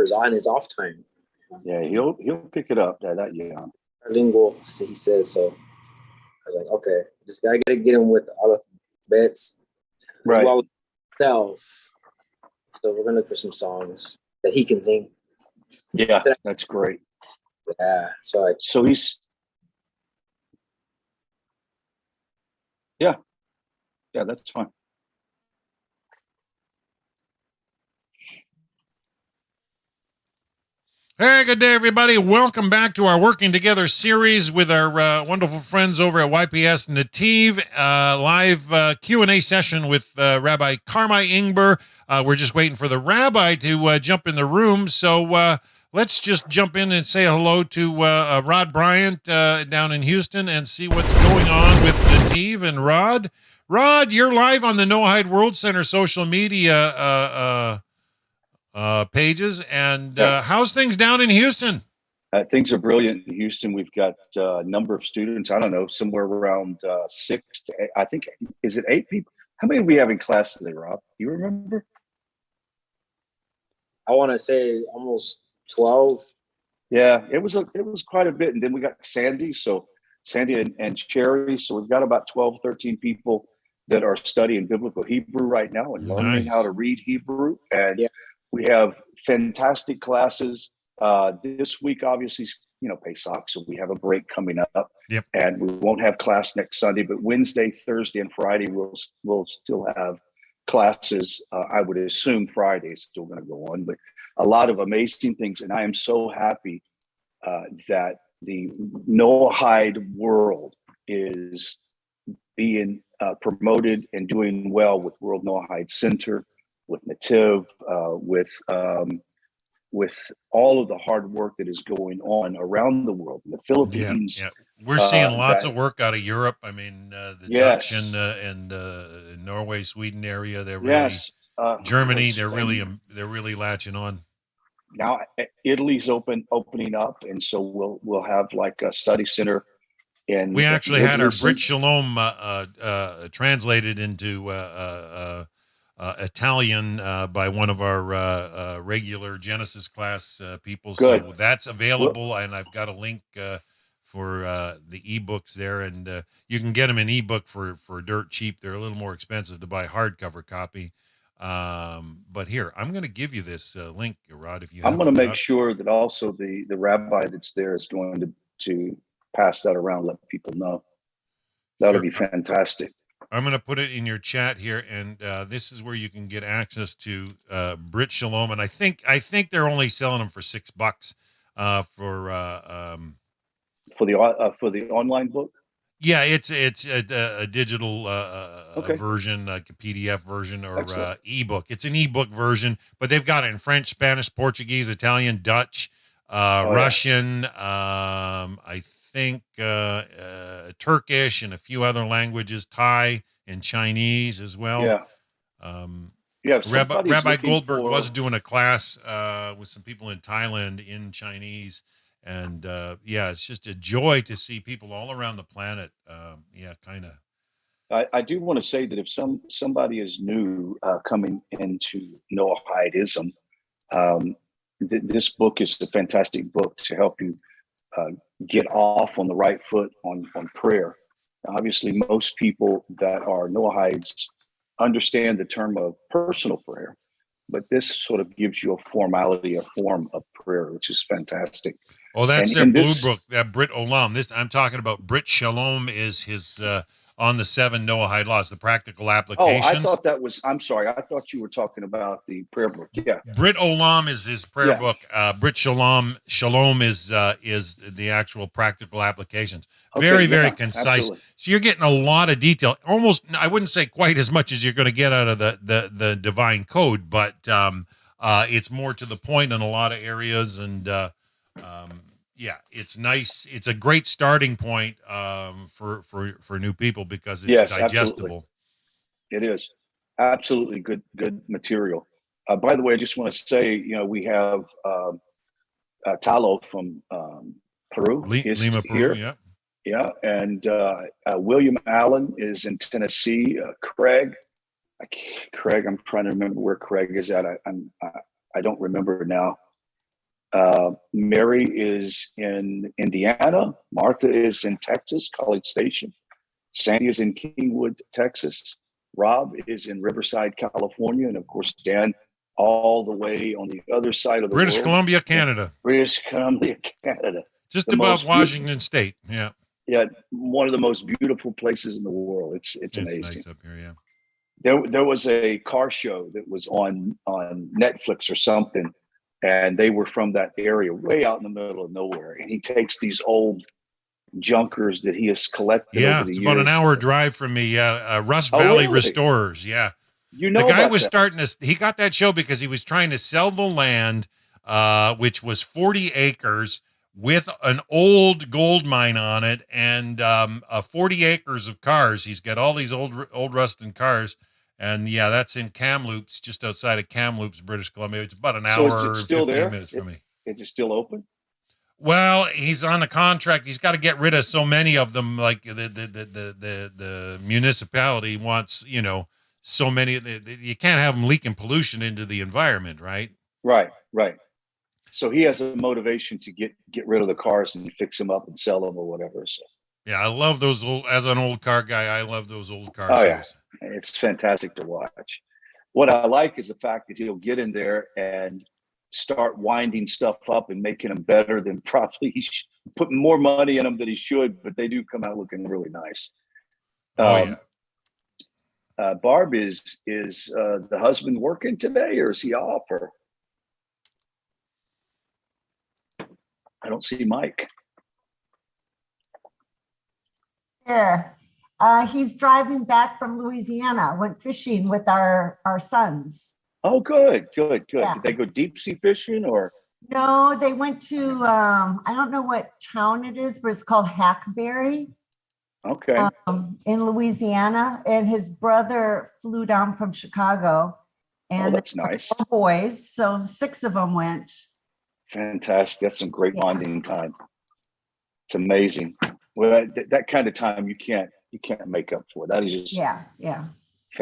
numbers on his off time. Yeah, he'll pick it up. That young. Lingual, he said. So I was like, okay, this guy got to get him with all the bets Right. as well as himself. So we're gonna look for some songs that he can sing. Yeah, that's great. Yeah. So he's. Yeah, that's fine. Hey, good day, everybody. Welcome back to our Working Together series with our wonderful friends over at YPS Netiv. Live Q&A session with Rabbi Karmi Ingber. We're just waiting for the rabbi to jump in the room. So let's just jump in and say hello to Rod Bryant down in Houston and see what's going on with Netiv and Rod. Rod, you're live on the Noahide World Center social media pages, and how's things down in Houston? Things are brilliant in Houston. We've got a number of students. I don't know, somewhere around 6 to 8. I think, is it 8 people? How many do we have in class today, Rob? You remember? I want to say almost 12. Yeah, it was quite a bit. And then we got Sandy and Cherry. So we've got about 12, 13 people that are studying biblical Hebrew right now and learning how to read Hebrew. And we have fantastic classes. This week, obviously, Pesach, so we have a break coming up. Yep. And we won't have class next Sunday, but Wednesday, Thursday, and Friday, we'll still have classes. I would assume Friday is still going to go on, but a lot of amazing things. And I am so happy that the Noahide world is being promoted and doing well with World Noahide Center, with Netiv, with all of the hard work that is going on around the world in the Philippines. Yeah. We're seeing lots of work out of Europe. I mean, the Dutch and Norway, Sweden area. They're really Germany. They're really latching on. Now Italy's opening up, and so we'll have like a study center. And we actually had our Brit Shalom translated into Italian by one of our regular Genesis class people. Good. So that's available, and I've got a link for the ebooks there, and you can get them in ebook for dirt cheap. They're a little more expensive to buy hardcover copy. But here, I'm going to give you this link, Rod. If you, I'm going to make sure that also the rabbi that's there is going to pass that around, let people know. That'll be fantastic. I'm going to put it in your chat here, and this is where you can get access to Brit Shalom, and I think they're only selling them for $6 for the online book. Yeah, it's a digital version, like a PDF version or ebook. It's an ebook version, but they've got it in French, Spanish, Portuguese, Italian, Dutch, Russian. I think Turkish and a few other languages, Thai and Chinese as well. Rabbi Goldberg was doing a class with some people in Thailand in Chinese, and it's just a joy to see people all around the planet. Kind of. I do want to say that if somebody is new coming into Noahidism, this book is a fantastic book to help you get off on the right foot on prayer. Obviously, most people that are Noahides understand the term of personal prayer, but this sort of gives you a form of prayer, which is fantastic. Oh, that's their blue book, that Brit Olam. This I'm talking about. Brit Shalom is his on the 7 Noahide laws, the practical applications. Oh, I thought that was. I'm sorry, I thought you were talking about the prayer book. Yeah, Brit Olam is his prayer book. Brit Shalom is the actual practical applications. Very concise. Absolutely. So you're getting a lot of detail. Almost, I wouldn't say quite as much as you're going to get out of the divine code, but it's more to the point in a lot of areas, and it's nice. It's a great starting point for new people because it's digestible. Absolutely. It is absolutely good material. By the way, I just want to say, we have Talo from Peru Lima, here. Peru, Yeah, and William Allen is in Tennessee. Craig, I'm trying to remember where Craig is at. I don't remember now. Mary is in Indiana. Martha is in Texas, College Station. Sandy is in Kingwood, Texas. Rob is in Riverside, California. And of course, Dan, all the way on the other side of the British world. Columbia, Canada. British Columbia, Canada. Just above Washington State. Yeah. Yeah, one of the most beautiful places in the world. It's amazing. Nice up here, yeah. There was a car show that was on Netflix or something, and they were from that area, way out in the middle of nowhere. And he takes these old junkers that he has collected over the years. Yeah, it's about an hour drive from me. Rust Valley really? Restorers, yeah. You know, the guy was he got that show because he was trying to sell the land, which was 40 acres with an old gold mine on it, and 40 acres of cars. He's got all these old rusting cars, and yeah, that's in Kamloops, just outside of Kamloops, British Columbia. It's about an hour and 15 minutes from me. Is it still open? Well, he's on a contract. He's got to get rid of so many of them. Like the municipality wants, so many. You can't have them leaking pollution into the environment, right? Right. So he has a motivation to get rid of the cars and fix them up and sell them or whatever. So yeah, I love those old. As an old car guy, I love those old car shows. Yeah, it's fantastic to watch. What I like is the fact that he'll get in there and start winding stuff up and making them better than probably he should, putting more money in them than he should, but they do come out looking really nice. Yeah. Barb, is the husband working today, or is he off? Or I don't see Mike. There. He's driving back from Louisiana, went fishing with our sons. Oh, good. Yeah. Did they go deep sea fishing or? No, they went to, I don't know what town it is, but it's called Hackberry. Okay. In Louisiana. And his brother flew down from Chicago. And that's nice. 4 boys, so 6 of them went. Fantastic. That's some great bonding time. It's amazing. Well, that kind of time you can't make up for. That is just yeah.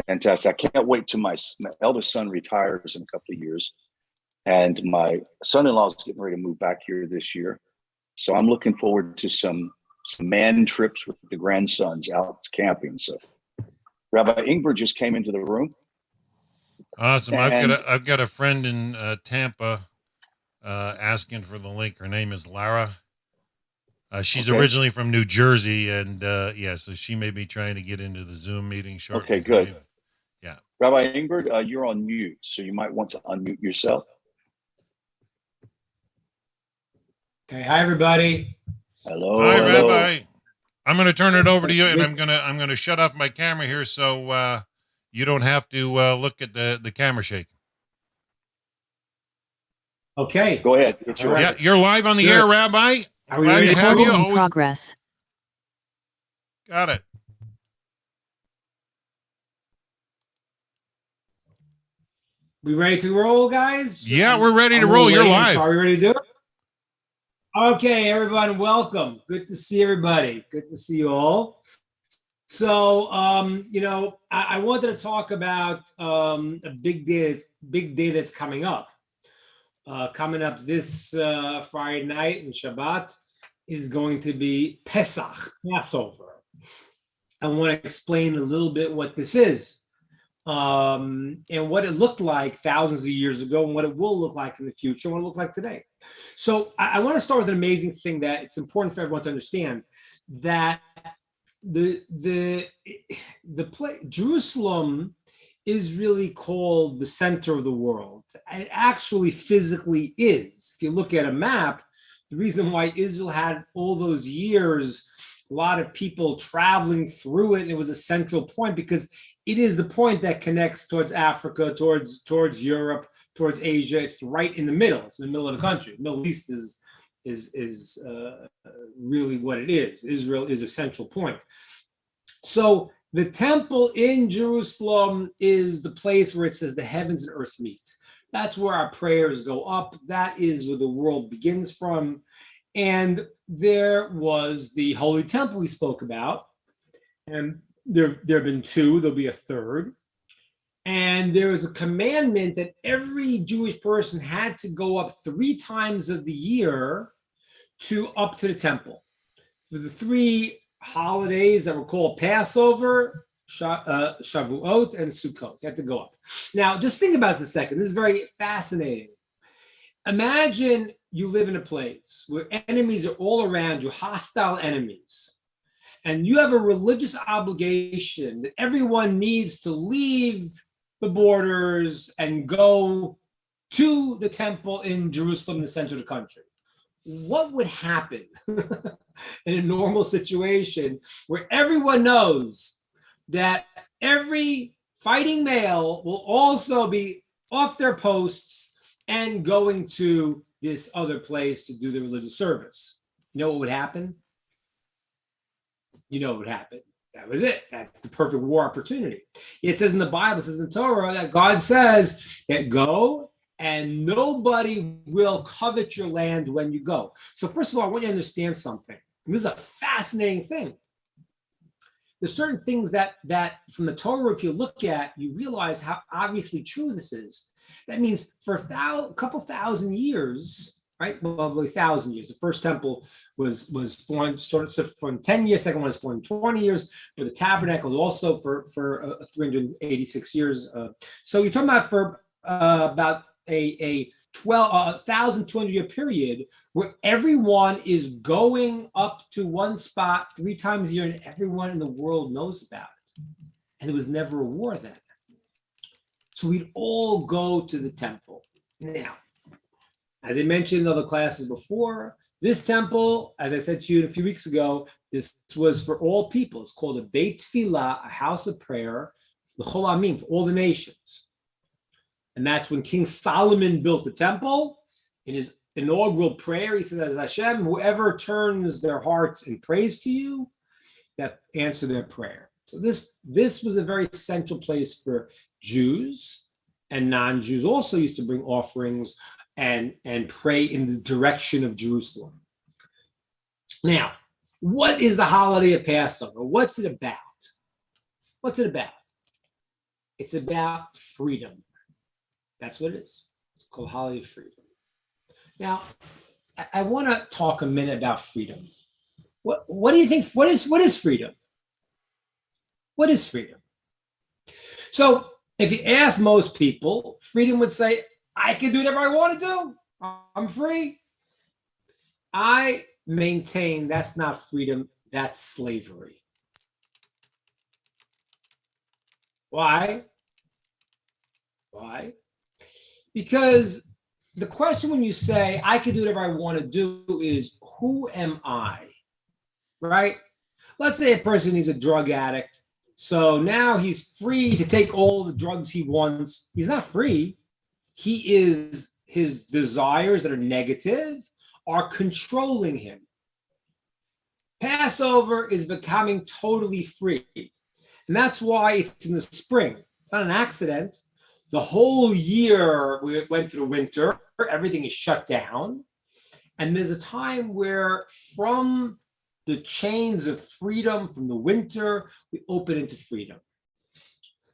Fantastic. I can't wait till my eldest son retires in a couple of years. And my son-in-law is getting ready to move back here this year. So I'm looking forward to some man trips with the grandsons out camping. So Rabbi Ingber just came into the room. Awesome. I've got a friend in Tampa asking for the link. Her name is Lara. She's originally from New Jersey, and so she may be trying to get into the Zoom meeting shortly. Okay, good. Yeah. Rabbi Ingber, you're on mute, so you might want to unmute yourself. Okay, hi everybody. Hello. Hi, hello. Rabbi. I'm going to turn it over to you, and I'm going to shut off my camera here so you don't have to look at the camera shaking. Okay. Go ahead. Yeah, you're live on the air, Rabbi. Are we Glad ready to to have roll? you. In progress. Got it. We ready to roll, guys? Yeah, we're ready to roll. You're live. Are we ready to do it? Okay, everyone, welcome. Good to see everybody. Good to see you all. So, I wanted to talk about a big day that's coming up. Coming up this Friday night and Shabbat is going to be Pesach, Passover. I want to explain a little bit what this is and what it looked like thousands of years ago and what it will look like in the future and what it looks like today. So I want to start with an amazing thing that it's important for everyone to understand, that Jerusalem is really called the center of the world. It actually physically is. If you look at a map, the reason why Israel had all those years, a lot of people traveling through it, and it was a central point because it is the point that connects towards Africa, towards Europe, towards Asia. It's right in the middle. It's in the middle of the country. The Middle East is really what it is. Israel is a central point. So the temple in Jerusalem is the place where it says the heavens and earth meet. That's where our prayers go up. That is where the world begins from. And there was the Holy Temple we spoke about. And there have been 2. There'll be a 3rd. And there was a commandment that every Jewish person had to go up 3 times of the year up to the temple for the 3 holidays that were called Passover, Shavuot, and Sukkot. You had to go up. Now, just think about this a second. This is very fascinating. Imagine you live in a place where enemies are all around you, hostile enemies, and you have a religious obligation that everyone needs to leave the borders and go to the temple in Jerusalem, the center of the country. What would happen in a normal situation where everyone knows that every fighting male will also be off their posts and going to this other place to do the religious service? You know what would happen? You know what would happen. That was it. That's the perfect war opportunity. It says in the Bible, it says in the Torah, that God says that go and nobody will covet your land when you go. So first of all, I want you to understand something. And this is a fascinating thing. There's certain things that from the Torah, if you look at, you realize how obviously true this is. That means for a couple thousand years, right? Well, 1,000 years. The first temple was formed, started from 10 years. Second one was formed 20 years. But the tabernacle was also for 386 years. So you're talking about for about a 1,200-year period where everyone is going up to one spot 3 times a year, and everyone in the world knows about it. And there was never a war then. So we'd all go to the temple. Now, as I mentioned in other classes before, this temple, as I said to you a few weeks ago, this was for all people. It's called a Beit Tfilah, a house of prayer, l'chol amim, for all the nations. And that's when King Solomon built the temple. In his inaugural prayer, he says, as Hashem, whoever turns their hearts in praise to you, that answer their prayer. So this was a very central place for Jews, and non-Jews also used to bring offerings and pray in the direction of Jerusalem. Now, what is the holiday of Passover? What's it about? What's it about? It's about freedom. That's what it is. It's called Holiday of Freedom. Now, I want to talk a minute about freedom. What do you think? What is freedom? What is freedom? So if you ask most people, freedom would say, I can do whatever I want to do. I'm free. I maintain that's not freedom, that's slavery. Why? Why? Because the question when you say, I can do whatever I want to do is, who am I? Right? Let's say a person is a drug addict. So now he's free to take all the drugs he wants. He's not free. His desires that are negative are controlling him. Passover is becoming totally free. And that's why it's in the spring. It's not an accident. The whole year we went through winter, everything is shut down. And there's a time where from the chains of freedom, from the winter, we open into freedom.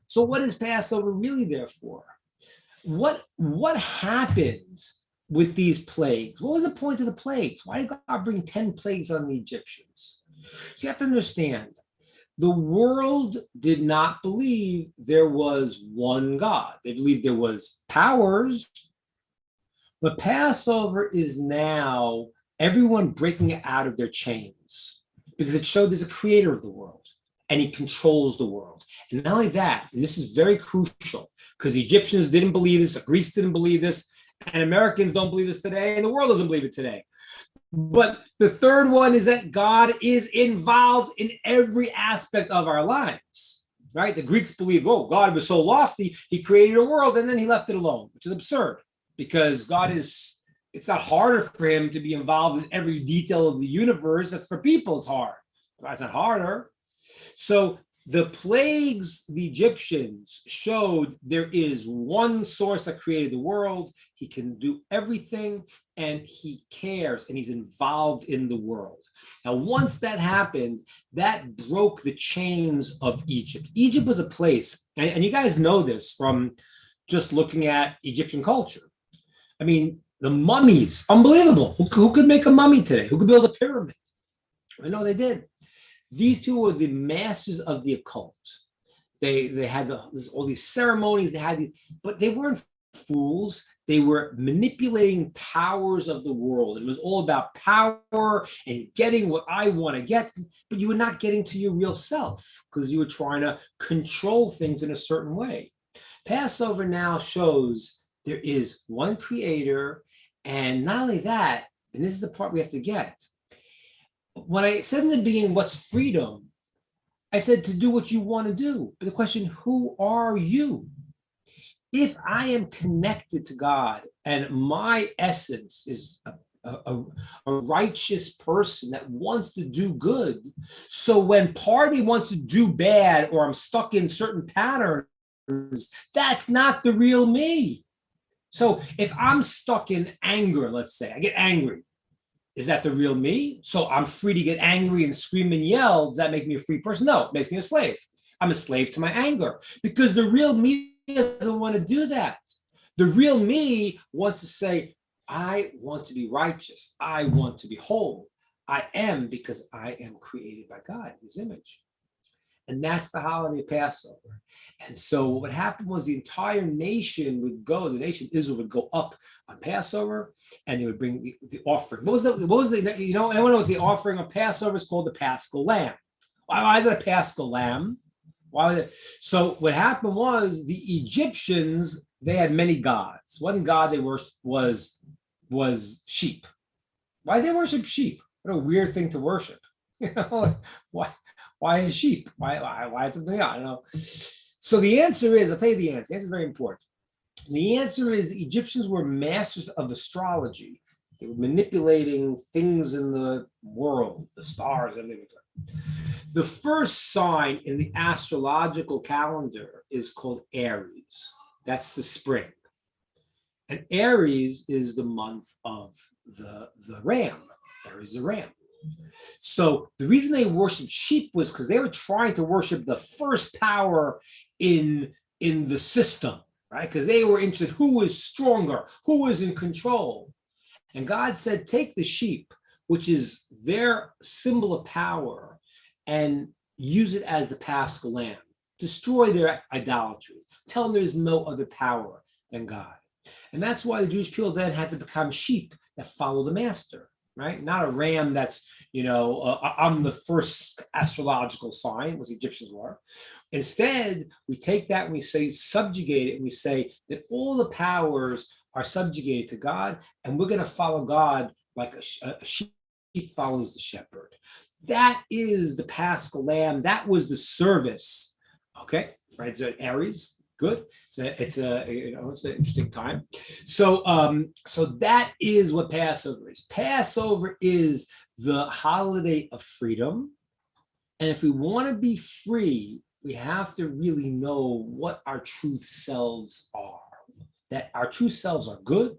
So what is Passover really there for? What happened with these plagues? What was the point of the plagues? Why did God bring 10 plagues on the Egyptians? So you have to understand, the world did not believe there was one God. They believed there was powers, but Passover is now everyone breaking out of their chains because it showed there's a creator of the world and he controls the world. And not only that, and this is very crucial because the Egyptians didn't believe this, the Greeks didn't believe this, and Americans don't believe this today, and the world doesn't believe it today. But the third one is that God is involved in every aspect of our lives, right? The Greeks believed, oh, God was so lofty, he created a world and then he left it alone, which is absurd because God is, it's not harder for him to be involved in every detail of the universe. That's for people, it's hard. God's not harder. So The plagues, the Egyptians showed there is one source that created the world. He can do everything, and he cares, and he's involved in the world. Now, once that happened, that broke the chains of Egypt. Egypt was a place, and you guys know this from just looking at Egyptian culture. I mean, the mummies, unbelievable. Who could make a mummy today? Who could build a pyramid? I know they did. These people were the masters of the occult. They had all these ceremonies. But they weren't fools. They were manipulating powers of the world. It was all about power and getting what I want to get. But you were not getting to your real self because you were trying to control things in a certain way. Passover now shows there is one creator, and not only that, and this is the part we have to get. When I said in the beginning, what's freedom? I said to do what you want to do. But the question, who are you? If I am connected to God and my essence is a righteous person that wants to do good, so when party wants to do bad or I'm stuck in certain patterns, that's not the real me. So if I'm stuck in anger, let's say, I get angry. Is that the real me? So I'm free to get angry and scream and yell. Does that make me a free person? No, it makes me a slave. I'm a slave to my anger because the real me doesn't want to do that. The real me wants to say, I want to be righteous. I want to be whole. I am because I am created by God in his image. And that's the holiday of Passover. And so what happened was the entire nation would go, the nation of Israel would go up on Passover, and they would bring the offering. What was the, you know, I want to know what the offering of Passover is called, the Paschal Lamb. Why is it a Paschal Lamb? Why was it? So what happened was the Egyptians, they had many gods. One god they worshipped was sheep. Why did they worship sheep? What a weird thing to worship. You know, why a sheep? Why something else? I don't know. So the answer is, I'll tell you the answer. The answer is very important. The answer is the Egyptians were masters of astrology. They were manipulating things in the world, the stars, everything. The first sign in the astrological calendar is called Aries. That's the spring. And Aries is the month of the ram. Aries is the ram. So the reason they worshiped sheep was because they were trying to worship the first power in the system, right? Because they were interested, who is stronger, who is in control. And God said, take the sheep, which is their symbol of power, and use it as the Paschal Lamb. Destroy their idolatry. Tell them there's no other power than God. And that's why the Jewish people then had to become sheep that follow the master. Right? Not a ram that's, on the first astrological sign, was Egyptians were. Instead, we take that and we say, subjugate it, and we say that all the powers are subjugated to God, and we're going to follow God like a sheep follows the shepherd. That is the Paschal Lamb. That was the service. Okay, right? So Aries. Good. It's an interesting time. So that is what Passover is. Passover is the holiday of freedom. And if we want to be free, we have to really know what our true selves are. That our true selves are good,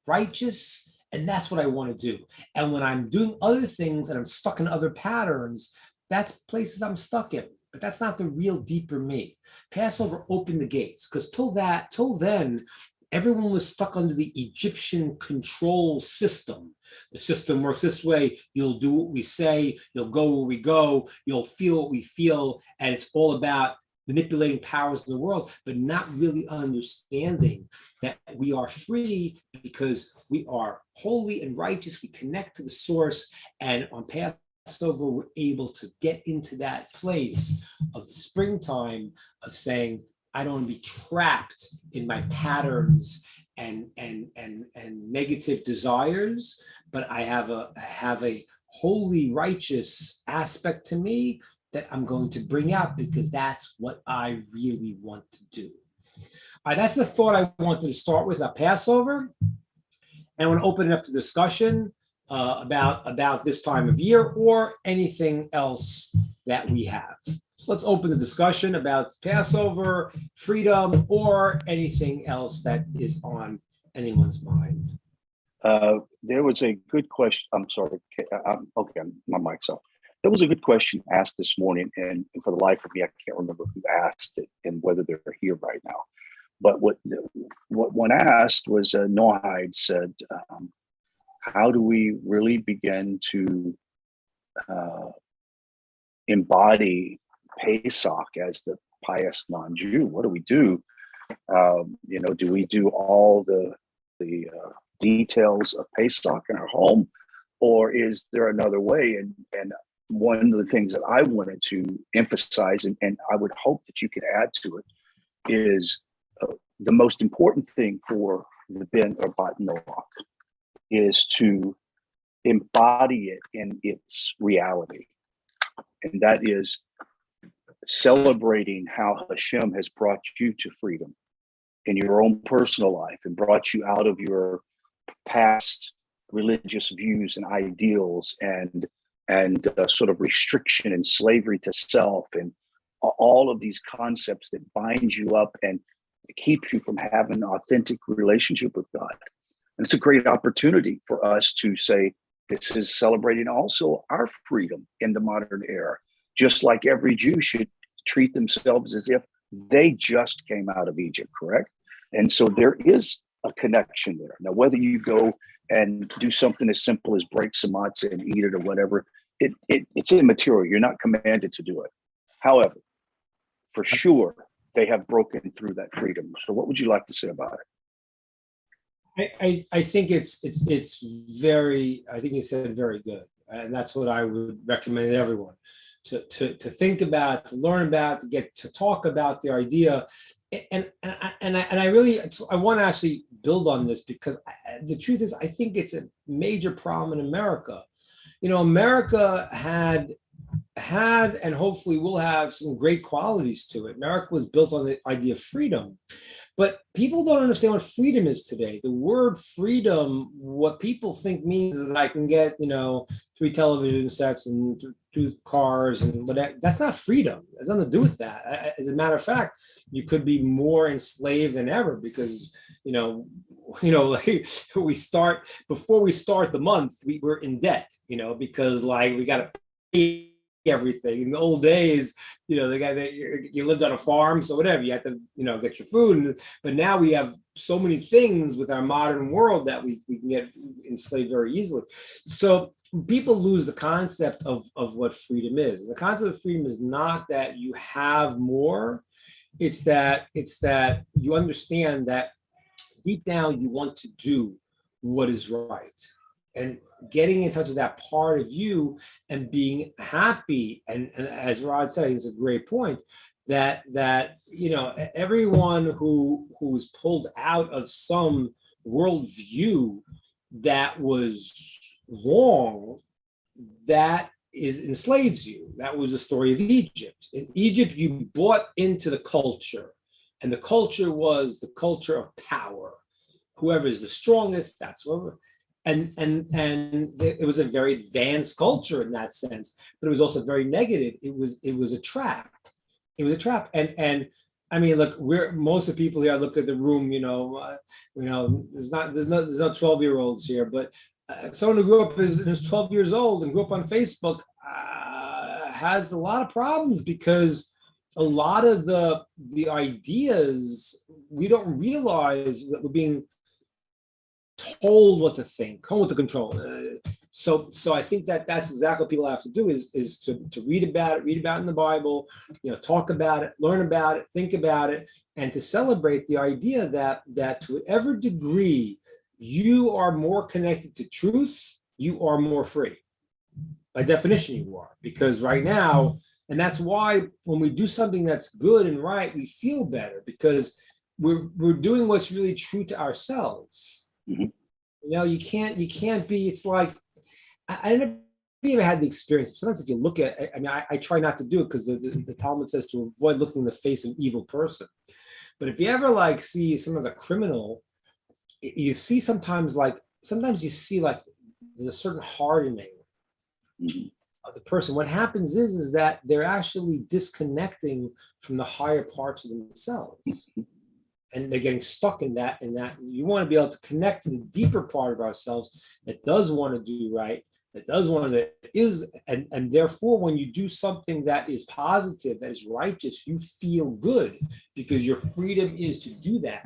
righteous, and that's what I want to do. And when I'm doing other things and I'm stuck in other patterns, that's places I'm stuck in. But that's not the real deeper me. Passover opened the gates, because till then, everyone was stuck under the Egyptian control system. The system works this way. You'll do what we say. You'll go where we go. You'll feel what we feel. And it's all about manipulating powers in the world, but not really understanding that we are free because we are holy and righteous. We connect to the source. And on Passover, we're able to get into that place of the springtime of saying, I don't want to be trapped in my patterns and negative desires, but I have a holy, righteous aspect to me that I'm going to bring out because that's what I really want to do. All right, that's the thought I wanted to start with about Passover. And I want to open it up to discussion about this time of year or anything else that we have. So let's open the discussion about Passover, freedom, or anything else that is on anyone's mind. There was a good question. I'm sorry. Okay, my mic's off. There was a good question asked this morning, and for the life of me, I can't remember who asked it and whether they're here right now. But what one asked was, Noahide said, how do we really begin to embody Pesach as the pious non-Jew? What do we do? Do we do all the details of Pesach in our home, or is there another way? And one of the things that I wanted to emphasize, and I would hope that you could add to it, is the most important thing for the Ben or Bat Noach is to embody it in its reality. And that is celebrating how Hashem has brought you to freedom in your own personal life and brought you out of your past religious views and ideals and sort of restriction and slavery to self and all of these concepts that bind you up and keeps you from having an authentic relationship with God. And it's a great opportunity for us to say, this is celebrating also our freedom in the modern era, just like every Jew should treat themselves as if they just came out of Egypt, correct? And so there is a connection there. Now, whether you go and do something as simple as break some matzah and eat it or whatever, it's immaterial. You're not commanded to do it. However, for sure, they have broken through that freedom. So what would you like to say about it? I think it's very, I think you said very good. And that's what I would recommend everyone to think about, to learn about, to get to talk about the idea. And I really, I want to actually build on this because the truth is, I think it's a major problem in America. You know, America had and hopefully will have some great qualities to it. America was built on the idea of freedom, but people don't understand what freedom is today. The word freedom, what people think means is that I can get, 3 television sets and 2 cars and whatever. That's not freedom. It has nothing to do with that. As a matter of fact, you could be more enslaved than ever because, like before we start the month, we're in debt, because we got to pay everything. In the old days, the guy that you lived on a farm, so whatever, you had to, get your food. But now we have so many things with our modern world that we can get enslaved very easily. So people lose the concept of what freedom is. The concept of freedom is not that you have more. It's that you understand that deep down you want to do what is right. And getting in touch with that part of you and being happy. And as Rod said, it's a great point that everyone who's pulled out of some worldview that was wrong, that enslaves you. That was the story of Egypt. In Egypt, you bought into the culture, and the culture was the culture of power. Whoever is the strongest, that's whoever. And it was a very advanced culture in that sense, but it was also very negative. It was a trap. It was a trap. And I mean, look, most of the people here. I look at the room. There's no 12-year-olds here, but someone who grew up is 12 years old and grew up on Facebook has a lot of problems because a lot of the ideas we don't realize that we're being told what to think, told what to control. So I think that's exactly what people have to do is to read about it in the Bible, talk about it, learn about it, think about it, and to celebrate the idea that to whatever degree you are more connected to truth, you are more free. By definition, you are, because right now, and that's why when we do something that's good and right, we feel better because we're doing what's really true to ourselves. Mm-hmm. You can't be, it's like, I never ever had the experience. Sometimes if you look at, I try not to do it because the Talmud says to avoid looking in the face of an evil person. But if you ever see sometimes a criminal, you see sometimes you see there's a certain hardening. Mm-hmm. of the person, what happens is that they're actually disconnecting from the higher parts of themselves. And they're getting stuck in that. You want to be able to connect to the deeper part of ourselves that does want to do right, that does want to is, and therefore when you do something that is positive, that is righteous, you feel good because your freedom is to do that.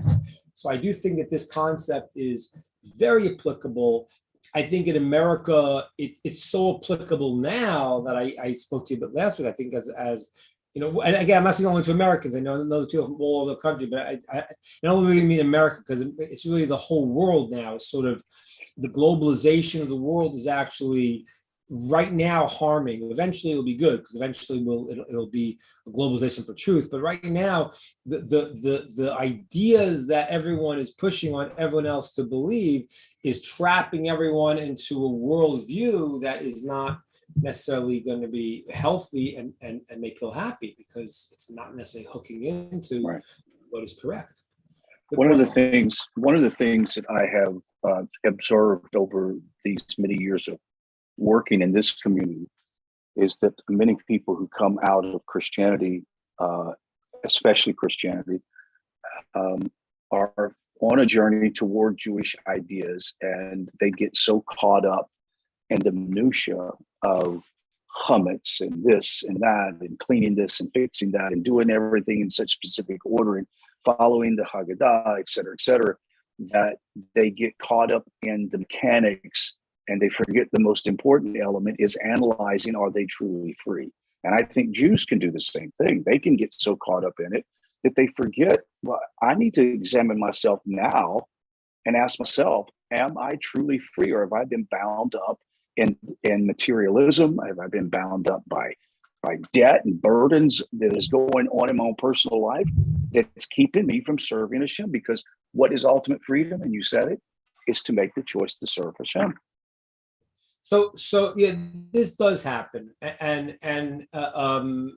So I do think that this concept is very applicable. I think in America, it's so applicable now that I spoke to you about last week. I think as you know, and again, I'm not speaking only to Americans. I know people from all over the country, but I don't really mean America because it's really the whole world now. It's sort of the globalization of the world is actually right now harming. Eventually, it'll be good because eventually it'll be a globalization for truth. But right now, the ideas that everyone is pushing on everyone else to believe is trapping everyone into a worldview that is not necessarily going to be healthy and make people happy because it's not necessarily hooking into what is correct. One of the things that I have observed over these many years of working in this community is that many people who come out of Christianity, especially Christianity, are on a journey toward Jewish ideas, and they get so caught up in the minutia of chametz and this and that and cleaning this and fixing that and doing everything in such specific order and following the Haggadah, et cetera, that they get caught up in the mechanics and they forget the most important element is analyzing, are they truly free? And I think Jews can do the same thing. They can get so caught up in it that they forget, well, I need to examine myself now and ask myself, am I truly free, or have I been bound up in materialism? Have I been bound up by debt and burdens that is going on in my own personal life that's keeping me from serving Hashem? Because what is ultimate freedom, and you said it, is to make the choice to serve Hashem. So yeah, this does happen, and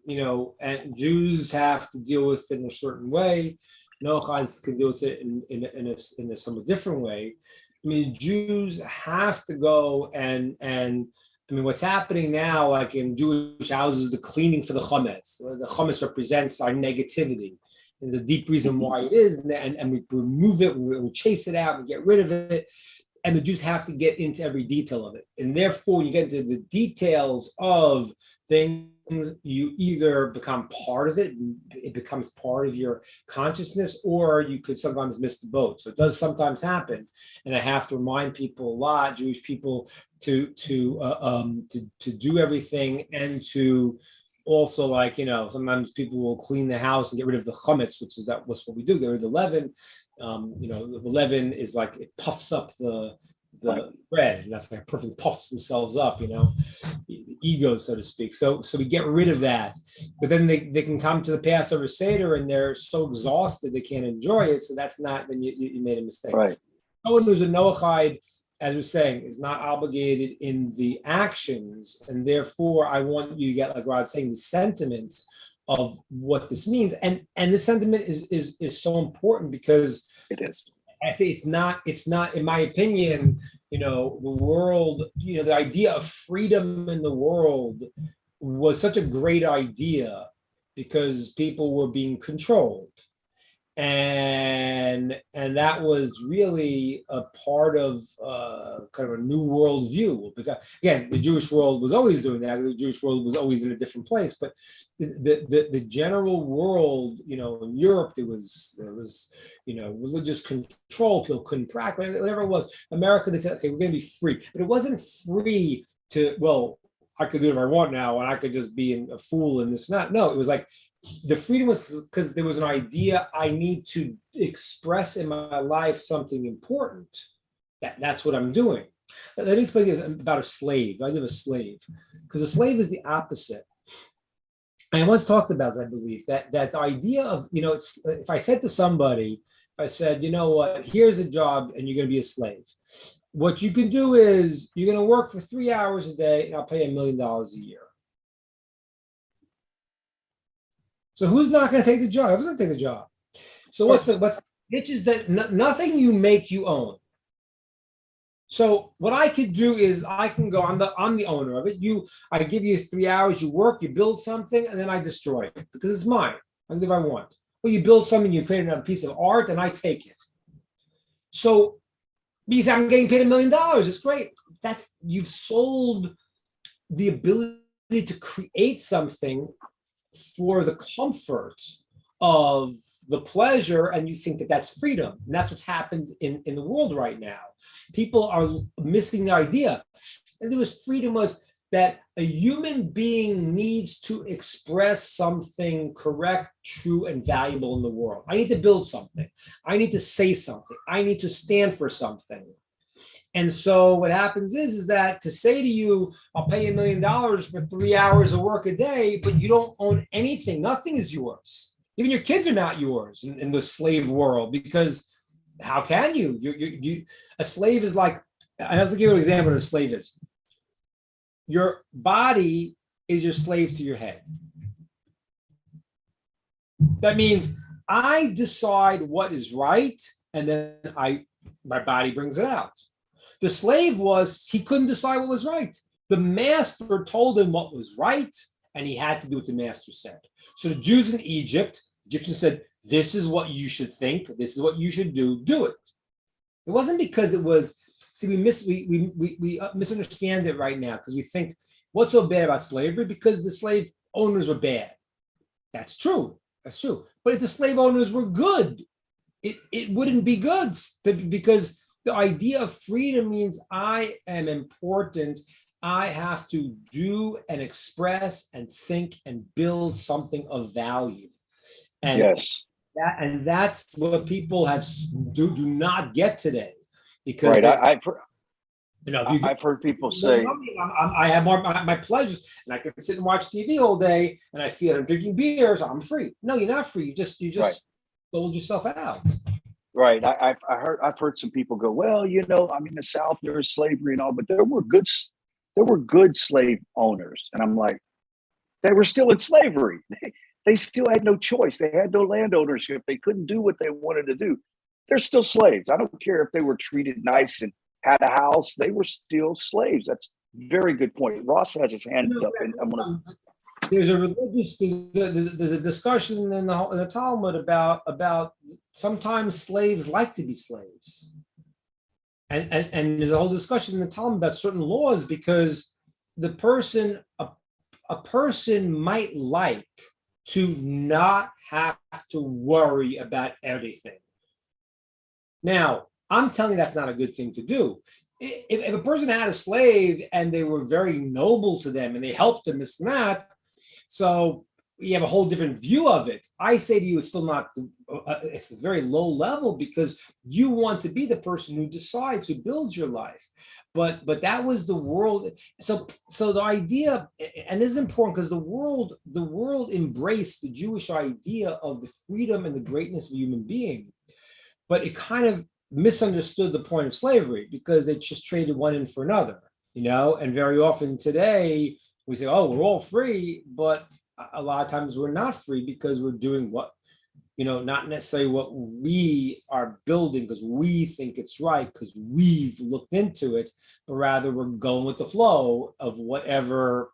you know, and Jews have to deal with it in a certain way. Noachis can deal with it in a somewhat different way. I mean, Jews have to go and I mean, what's happening now, like in Jewish houses, the cleaning for the chametz. The chametz represents our negativity. There's a deep reason why it is, and we remove it, we chase it out, we get rid of it. And the Jews have to get into every detail of it. And therefore, you get into the details of things, you either become part of it, it becomes part of your consciousness, or you could sometimes miss the boat. So it does sometimes happen. And I have to remind people a lot, Jewish people, to do everything, and to also, like, you know, sometimes people will clean the house and get rid of the chametz, which is what's what we do, get rid of the leaven. You know, the leaven is like, it puffs up the bread, and that's like a perfect puffs themselves up, you know, the ego, so to speak. So we get rid of that, but then they can come to the Passover Seder and they're so exhausted they can't enjoy it. So that's not, then you made a mistake. Right. Someone who's a Noachide, as we're saying, is not obligated in the actions, and therefore I want you to get, like Rod's saying, the sentiment of what this means, and the sentiment is so important because it is. I say it's not, in my opinion, you know, the world, you know, the idea of freedom in the world was such a great idea because people were being controlled. And that was really a part of kind of a new world view. Because again, the Jewish world was always doing that. The Jewish world was always in a different place. But the general world, you know, in Europe, there was you know, religious control. People couldn't practice, whatever it was. America, they said, okay, we're going to be free, but it wasn't free to, well, I could do whatever I want now, and I could just be a fool and this and that. No, it was like, the freedom was because there was an idea I need to express in my life something important. That's what I'm doing. Let me explain this about a slave. I live a slave because a slave is the opposite. I once talked about that, I believe, that the idea of, you know, it's, if I said to somebody, if I said, you know what, here's a job and you're going to be a slave. What you can do is you're going to work for 3 hours a day and I'll pay $1 million a year. So who's not going to take the job? Who's going to take the job? So what's the pitch is that nothing you make you own. So what I could do is I can go, I'm the owner of it. I give you 3 hours, you work, you build something, and then I destroy it because it's mine. I can do if I want. Well, you build something, you create another piece of art, and I take it. So because I'm getting paid $1 million, it's great. You've sold the ability to create something for the comfort of the pleasure, and you think that that's freedom. And that's what's happened in the world right now. People are missing the idea. And there was freedom was that a human being needs to express something correct, true, and valuable in the world. I need to build something. I need to say something. I need to stand for something. And so what happens is that to say to you, I'll pay you $1 million for 3 hours of work a day, but you don't own anything. Nothing is yours. Even your kids are not yours in the slave world, because how can you? A slave is like, I have to give you an example of what a slave is. Your body is your slave to your head. That means I decide what is right, and then my body brings it out. The slave he couldn't decide what was right. The master told him what was right, and he had to do what the master said. So the Jews in Egyptians said, this is what you should think, this is what you should do it. It wasn't because it was, see, we misunderstand it right now, because we think, what's so bad about slavery? Because the slave owners were bad. That's true. But if the slave owners were good, it wouldn't be good, because the idea of freedom means I am important. I have to do and express and think and build something of value. And yes, that's what people do not get today, because right. I've heard people say, I have my pleasures, and I can sit and watch TV all day, and I feel I'm drinking beer, so I'm free. No, you're not free. You just right. sold yourself out. Right. I've heard some people go, well, I'm in the South, there was slavery and all, but there were good slave owners. And I'm like, they were still in slavery. They still had no choice. They had no land ownership. They couldn't do what they wanted to do. They're still slaves. I don't care if they were treated nice and had a house. They were still slaves. That's a very good point. Ross has his hand up, and I'm going to. There's a discussion in the Talmud about sometimes slaves like to be slaves, and there's a whole discussion in the Talmud about certain laws, because a person might like to not have to worry about everything. Now, I'm telling you that's not a good thing to do. If a person had a slave and they were very noble to them and they helped them, this and that, so you have a whole different view of it. I say to you, it's still not, it's a very low level, because you want to be the person who decides, who builds your life. But that was the world. So the idea, and this is important, because the world embraced the Jewish idea of the freedom and the greatness of a human being, but it kind of misunderstood the point of slavery, because they just traded one in for another, and very often today we say, oh, we're all free, but a lot of times we're not free, because we're doing what, not necessarily what we are building because we think it's right, because we've looked into it, but rather we're going with the flow of whatever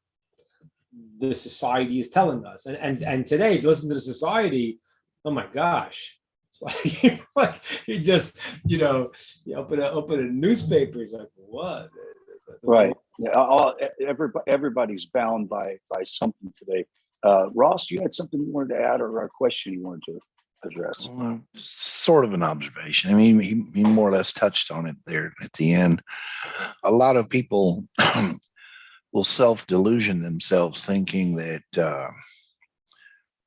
the society is telling us. And today, if you listen to the society, oh my gosh, it's like you just, you open a newspaper, it's like, what? Right. Yeah, everybody's bound by something today. Ross, you had something you wanted to add, or a question you wanted to address? Sort of an observation. I mean, he more or less touched on it there at the end. A lot of people will self-delusion themselves, thinking that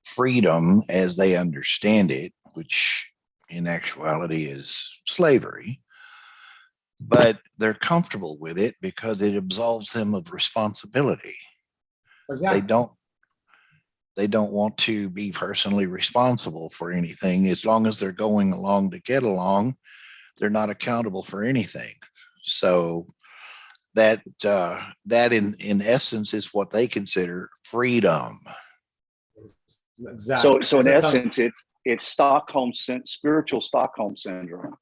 freedom, as they understand it, which in actuality is slavery, but they're comfortable with it because it absolves them of responsibility. Exactly. They don't want to be personally responsible for anything. As long as they're going along to get along, they're not accountable for anything. So that in essence is what they consider freedom. Exactly. So in essence, it's spiritual Stockholm syndrome.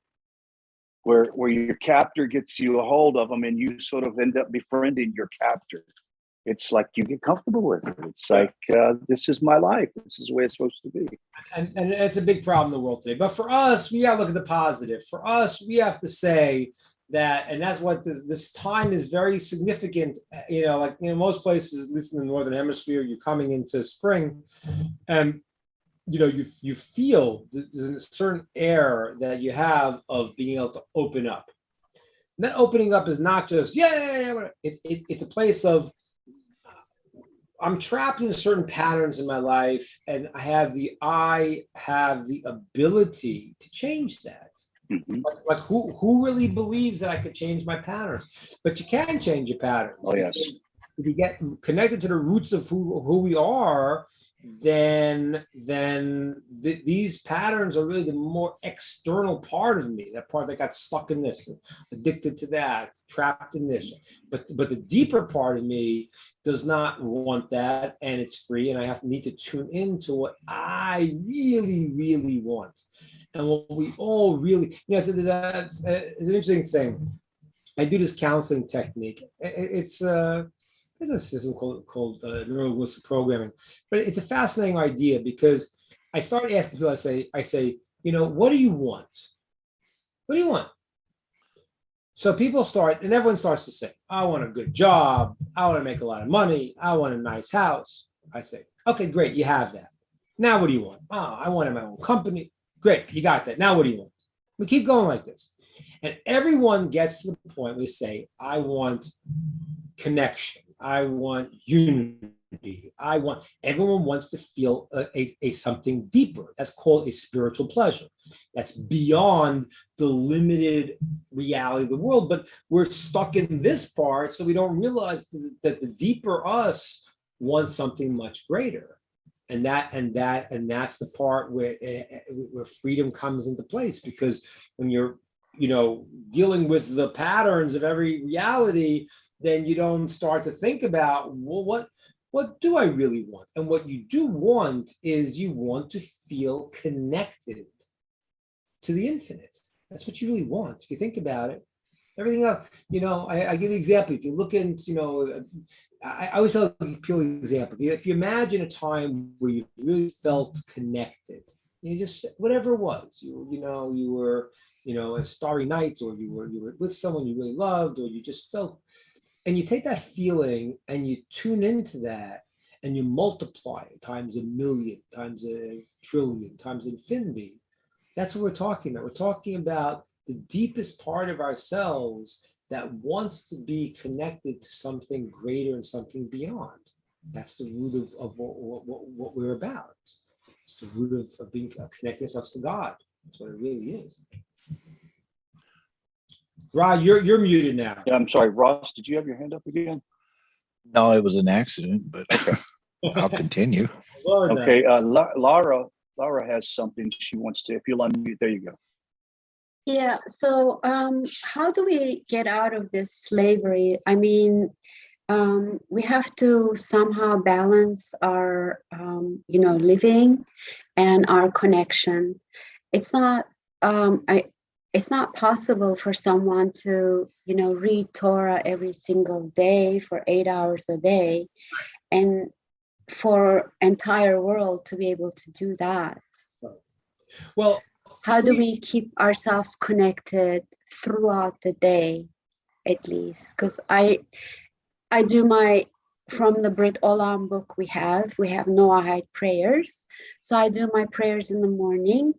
where your captor gets you a hold of them, and you sort of end up befriending your captor. It's like you get comfortable with it. It's like, this is my life. This is the way it's supposed to be. And it's a big problem in the world today. But for us, we got to look at the positive. For us, we have to say that, and that's what this time is very significant. Like most places, at least in the Northern Hemisphere, you're coming into spring, and you feel there's a certain air that you have of being able to open up. And that opening up is not just it's a place of, I'm trapped in certain patterns in my life, and I have the ability to change that. Mm-hmm. Like who really believes that I could change my patterns? But you can change your patterns. Oh, yes. If you get connected to the roots of who we are, then these patterns are really the more external part of me, that part that got stuck in this, addicted to that, trapped in this. But the deeper part of me does not want that, and it's free, and I need to tune into what I really, really want. And what we all really, it's an interesting thing. I do this counseling technique. There's a system called neurolinguistic programming, but it's a fascinating idea because I start asking people. I say, what do you want? What do you want? So people start, and everyone starts to say, I want a good job. I want to make a lot of money. I want a nice house. I say, okay, great, you have that. Now what do you want? Oh, I want my own company. Great, you got that. Now what do you want? We keep going like this, and everyone gets to the point where they say, I want connection. I want unity. Everyone wants to feel a something deeper. That's called a spiritual pleasure. That's beyond the limited reality of the world. But we're stuck in this part, so we don't realize that the deeper us wants something much greater. And that's the part where freedom comes into place, because when you're dealing with the patterns of every reality, then you don't start to think about, well, what do I really want? And what you do want is you want to feel connected to the infinite. That's what you really want. If you think about it, everything else, I give you an example. If you look into, I always tell people an example. If you imagine a time where you really felt connected, just whatever it was, you were, a starry night, or you were with someone you really loved, or you just felt. And you take that feeling and you tune into that, and you multiply it times a million, times a trillion, times infinity. That's what we're talking about. We're talking about the deepest part of ourselves that wants to be connected to something greater and something beyond. That's the root of what we're about. It's the root of being connecting ourselves to God. That's what it really is. Rod, you're muted now. Yeah, I'm sorry, Ross. Did you have your hand up again? No, it was an accident, but I'll continue. Okay, Laura has something she wants to. If you'll unmute, there you go. Yeah. So, how do we get out of this slavery? I mean, we have to somehow balance our, living and our connection. It's not. It's not possible for someone to, read Torah every single day for 8 hours a day, and for entire world to be able to do that. Well, how do we keep ourselves connected throughout the day, at least? Because I do from the Brit Olam book we have Noahide prayers. So I do my prayers in the morning,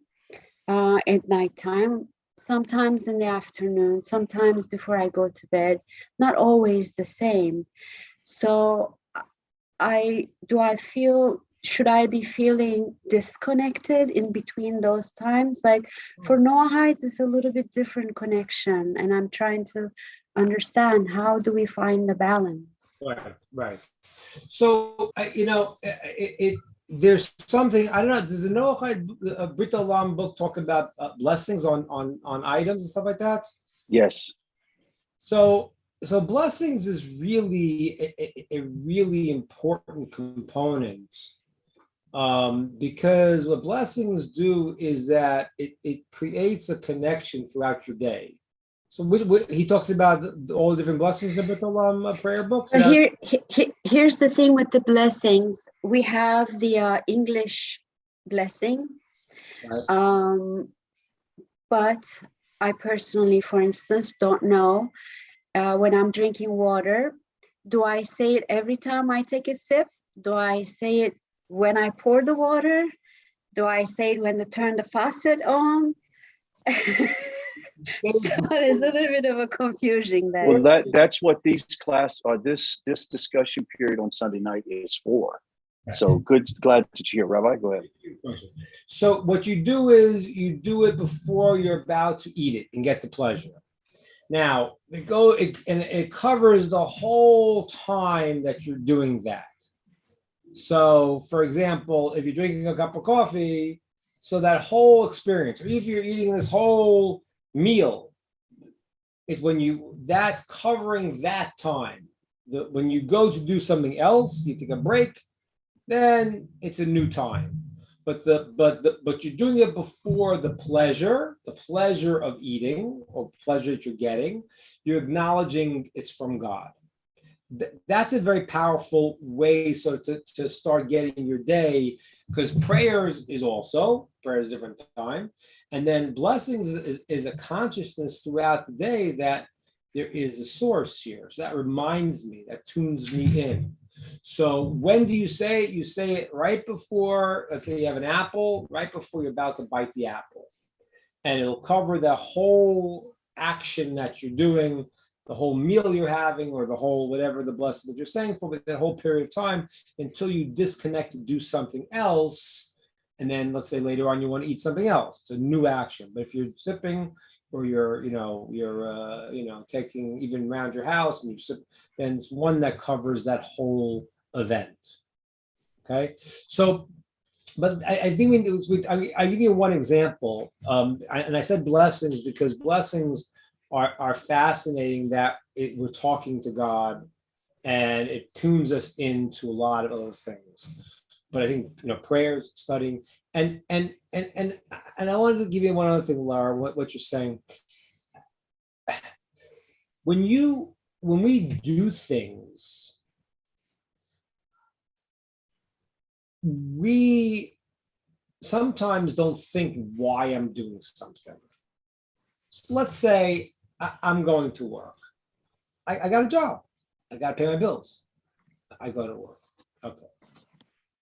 at nighttime, sometimes in the afternoon, sometimes before I go to bed, not always the same. So should I be feeling disconnected in between those times? Like for Noahides, it's a little bit different connection, and I'm trying to understand, how do we find the balance? Right. So, there's something, I don't know, does the Noahide Brit Olam book talk about blessings on items and stuff like that? Yes. So blessings is really a really important component, because what blessings do is that it creates a connection throughout your day. So he talks about all the different blessings in the B'Olam prayer book. So here's the thing with the blessings. We have the English blessing, Right. but I personally, for instance, don't know when I'm drinking water, do I say it every time I take a sip? Do I say it when I pour the water? Do I say it when they turn the faucet on? So there's a little bit of a confusion there. Well, that's what these class or this discussion period on Sunday night is for. So glad to hear. Rabbi, go ahead. So what you do is you do it before you're about to eat it and get the pleasure. Now it covers the whole time that you're doing that. So, for example, if you're drinking a cup of coffee, so that whole experience, or if you're eating this whole meal, it's that's covering that time. When you go to do something else, you take a break, then it's a new time. But you're doing it before the pleasure of eating or pleasure that you're getting. You're acknowledging it's from God. That's a very powerful way to start getting your day, because prayers is different time, and then blessings is a consciousness throughout the day that there is a source here. So that reminds me, that tunes me in. So when do you say it? You say it right before, let's say you have an apple, right before you're about to bite the apple, and it'll cover the whole action that you're doing, the whole meal you're having, or the whole whatever the blessing that you're saying for that whole period of time, until you disconnect to do something else. And then let's say later on you want to eat something else. It's a new action. But if you're sipping, or you're taking even around your house and you sip, then it's one that covers that whole event. Okay. So, but I think I give you one example. And I said blessings because blessings are fascinating, that we're talking to God and it tunes us into a lot of other things. But I think prayers, studying, and I wanted to give you one other thing, Laura, what you're saying. When we do things, we sometimes don't think why I'm doing something. So let's say I'm going to work. I got a job. I got to pay my bills. I go to work. Okay.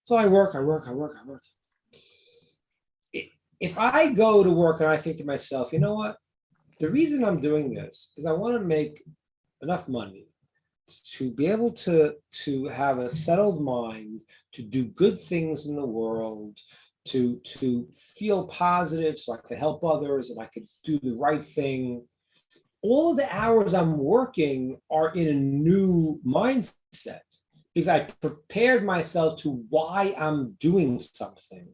So I work. If I go to work and I think to myself, you know what? The reason I'm doing this is I want to make enough money to be able to have a settled mind, to do good things in the world, to feel positive so I could help others and I could do the right thing. All of the hours I'm working are in a new mindset because I prepared myself to why I'm doing something.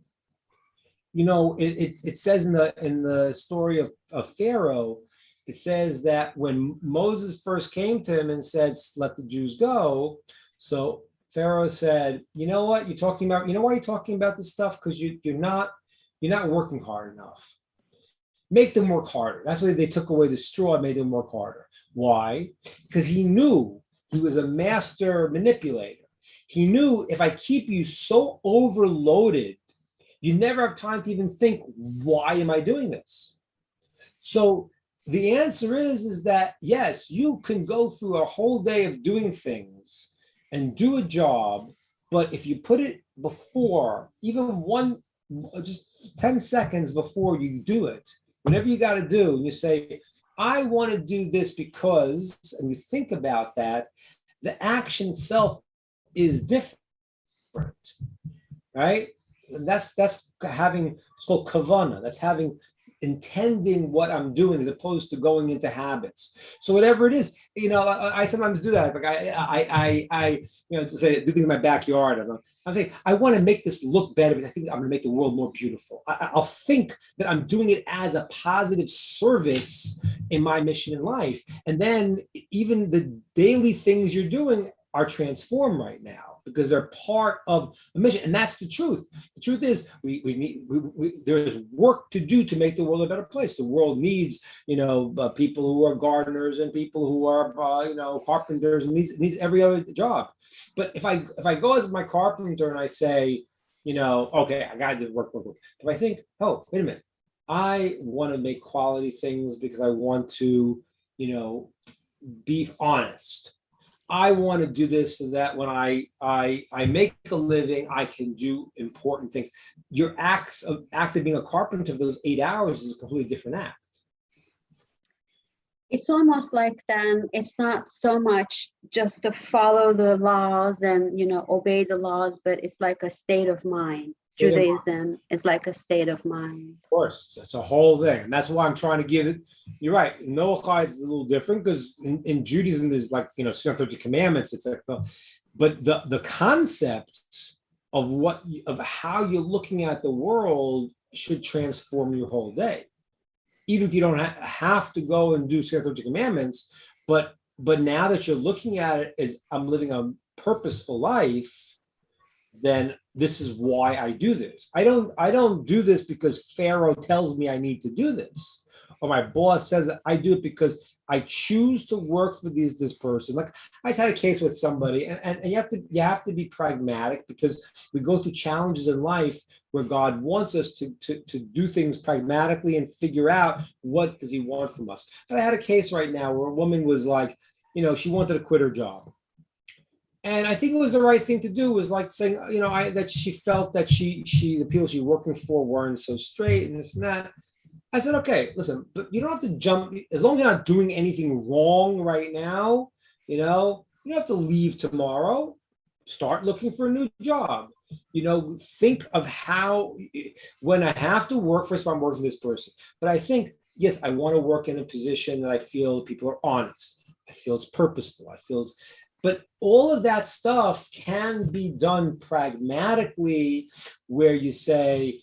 It says in the story of Pharaoh, it says that when Moses first came to him and said, let the Jews go, so Pharaoh said, you know what you're talking about? You know why you're talking about this stuff? Because you're not working hard enough. Make them work harder. That's why they took away the straw and made them work harder. Why? Because he knew he was a master manipulator. He knew if I keep you so overloaded, you never have time to even think, why am I doing this? So the answer is that, yes, you can go through a whole day of doing things and do a job, but if you put it before, even just 10 seconds before you do it, whatever you got to do, and you say, I want to do this because, and you think about that, the action itself is different, right? And that's having, it's called kavana. That's intending what I'm doing as opposed to going into habits. So whatever it is, I sometimes do that. Like I to say do things in my backyard. I'm saying I want to make this look better, but I think I'm going to make the world more beautiful. I'll think that I'm doing it as a positive service in my mission in life, and then even the daily things you're doing are transformed right now. because they're part of a mission. And that's the truth. The truth is there's work to do to make the world a better place. The world needs, people who are gardeners and people who are, carpenters, and needs every other job. But if I go as my carpenter and I say, okay, I got to do work. If I think, oh, wait a minute, I want to make quality things because I want to, be honest. I want to do this so that when I make a living, I can do important things. Your act of being a carpenter for those 8 hours is a completely different act. It's almost like then it's not so much just to follow the laws and, obey the laws, but it's like a state of mind. Judaism is like a state of mind. Of course, it's a whole thing. And that's why I'm trying to give it. You're right. Noahide is a little different because in Judaism, there's 630 commandments. It's like but the concept of how you're looking at the world should transform your whole day. Even if you don't have to go and do 630 commandments, but now that you're looking at it as I'm living a purposeful life, then this is why I do this. I don't do this because Pharaoh tells me I need to do this, or my boss says that. I do it because I choose to work for this person. Like I just had a case with somebody, and you have to be pragmatic because we go through challenges in life where God wants us to do things pragmatically and figure out what does He want from us. And I had a case right now where a woman was like, she wanted to quit her job. And I think it was the right thing to do, was like saying, that she felt that the people she was working for weren't so straight and this and that. I said, okay, listen, but you don't have to jump, as long as you're not doing anything wrong right now, you don't have to leave tomorrow. Start looking for a new job. Think of how, when I have to work, first of all, I'm working with this person. But I think, yes, I want to work in a position that I feel people are honest. I feel it's purposeful. But all of that stuff can be done pragmatically, where you say,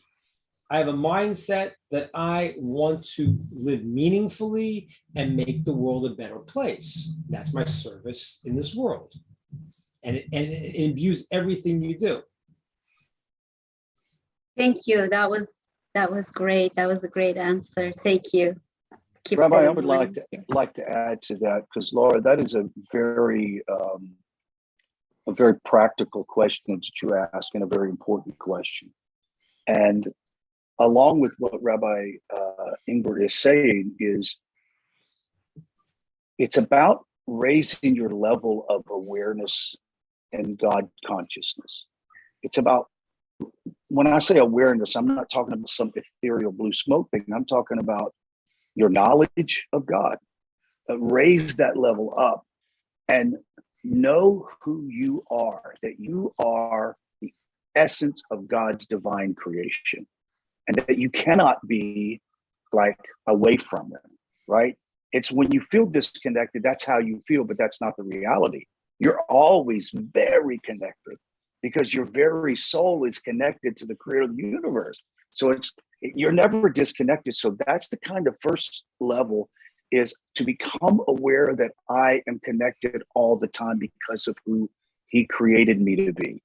I have a mindset that I want to live meaningfully and make the world a better place. That's my service in this world. And it imbues everything you do. Thank you. That was great. That was a great answer. Thank you. Rabbi, I would like to add to that, because Laura, that is a very practical question that you ask, and a very important question. And along with what Rabbi Ingber is saying, is it's about raising your level of awareness and God consciousness. It's about, when I say awareness, I'm not talking about some ethereal blue smoke thing. I'm talking about your knowledge of God. Raise that level up and know who you are, that you are the essence of God's divine creation, and that you cannot be like away from them, right? It's when you feel disconnected, that's how you feel, but that's not the reality. You're always very connected because your very soul is connected to the creator of the universe. So you're never disconnected. So that's the kind of first level, is to become aware that I am connected all the time because of who he created me to be.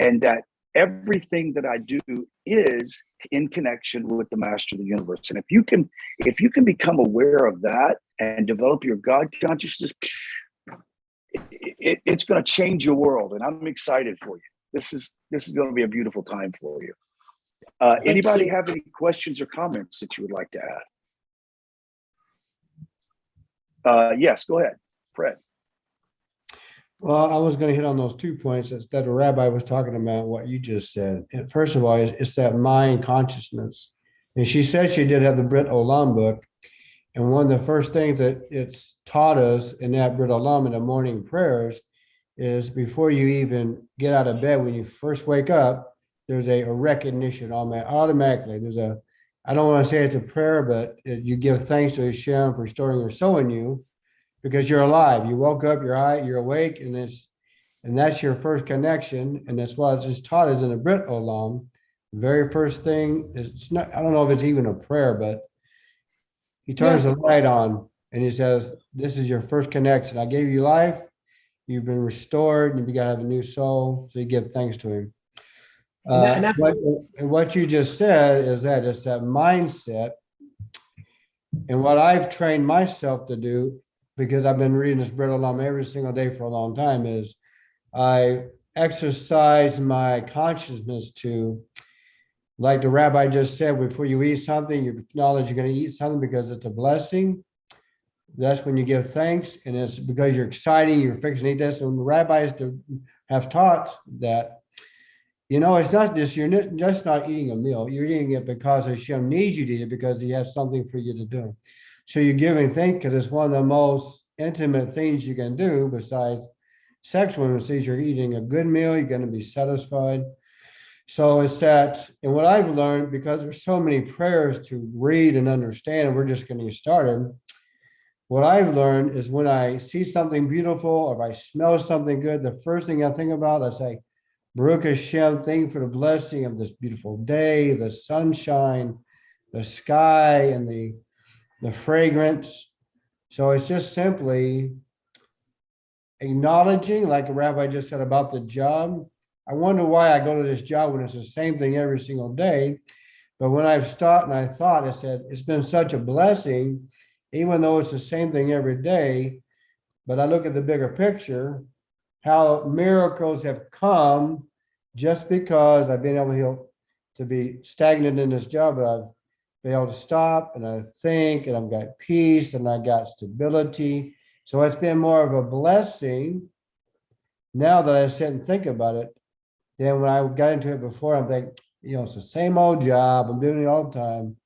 And that everything that I do is in connection with the master of the universe. And if you can become aware of that and develop your God consciousness, it's going to change your world. And I'm excited for you. This is going to be a beautiful time for you. Anybody have any questions or comments that you would like to add? Yes, go ahead, Fred. Well, I was going to hit on those 2 points that the rabbi was talking about, what you just said. And first of all, it's that mind consciousness. And she said she did have the Brit Olam book. And one of the first things that it's taught us in that Brit Olam in the morning prayers is, before you even get out of bed, when you first wake up, there's a recognition automatically. I don't want to say it's a prayer, but you give thanks to Hashem for restoring your soul in you, because you're alive. You woke up, you're awake, and that's your first connection. And that's why it's just taught us in the Brit Olam. The very first thing, it's not, I don't know if it's even a prayer, but he turns the light on and he says, this is your first connection. I gave you life, you've been restored, and you got to have a new soul. So you give thanks to him. And that's What you just said is that it's that mindset. And what I've trained myself to do, because I've been reading this Bread Olam every single day for a long time, is I exercise my consciousness to, like the rabbi just said, before you eat something, you acknowledge you're going to eat something because it's a blessing. That's when you give thanks, and it's because you're excited, you're fixing to eat this. And the rabbis have taught that, it's not just, you're just not eating a meal. You're eating it because Hashem needs you to eat it, because he has something for you to do. So you're giving thanks because it's one of the most intimate things you can do besides sex. When it says you're eating a good meal, you're going to be satisfied. So it's that, and what I've learned, because there's so many prayers to read and understand, and we're just getting started. What I've learned is when I see something beautiful or if I smell something good, the first thing I think about, I say, Baruch Hashem, thank you for the blessing of this beautiful day, the sunshine, the sky, and the fragrance. So it's just simply acknowledging, like the rabbi just said about the job. I wonder why I go to this job when it's the same thing every single day. But when I've stopped and I thought, I said, it's been such a blessing, even though it's the same thing every day. But I look at the bigger picture, how miracles have come just because I've been able to be stagnant in this job, but I've been able to stop and I think, and I've got peace and I got stability. So it's been more of a blessing now that I sit and think about it. Then when I got into it before, I'm thinking, it's the same old job. I'm doing it all the time.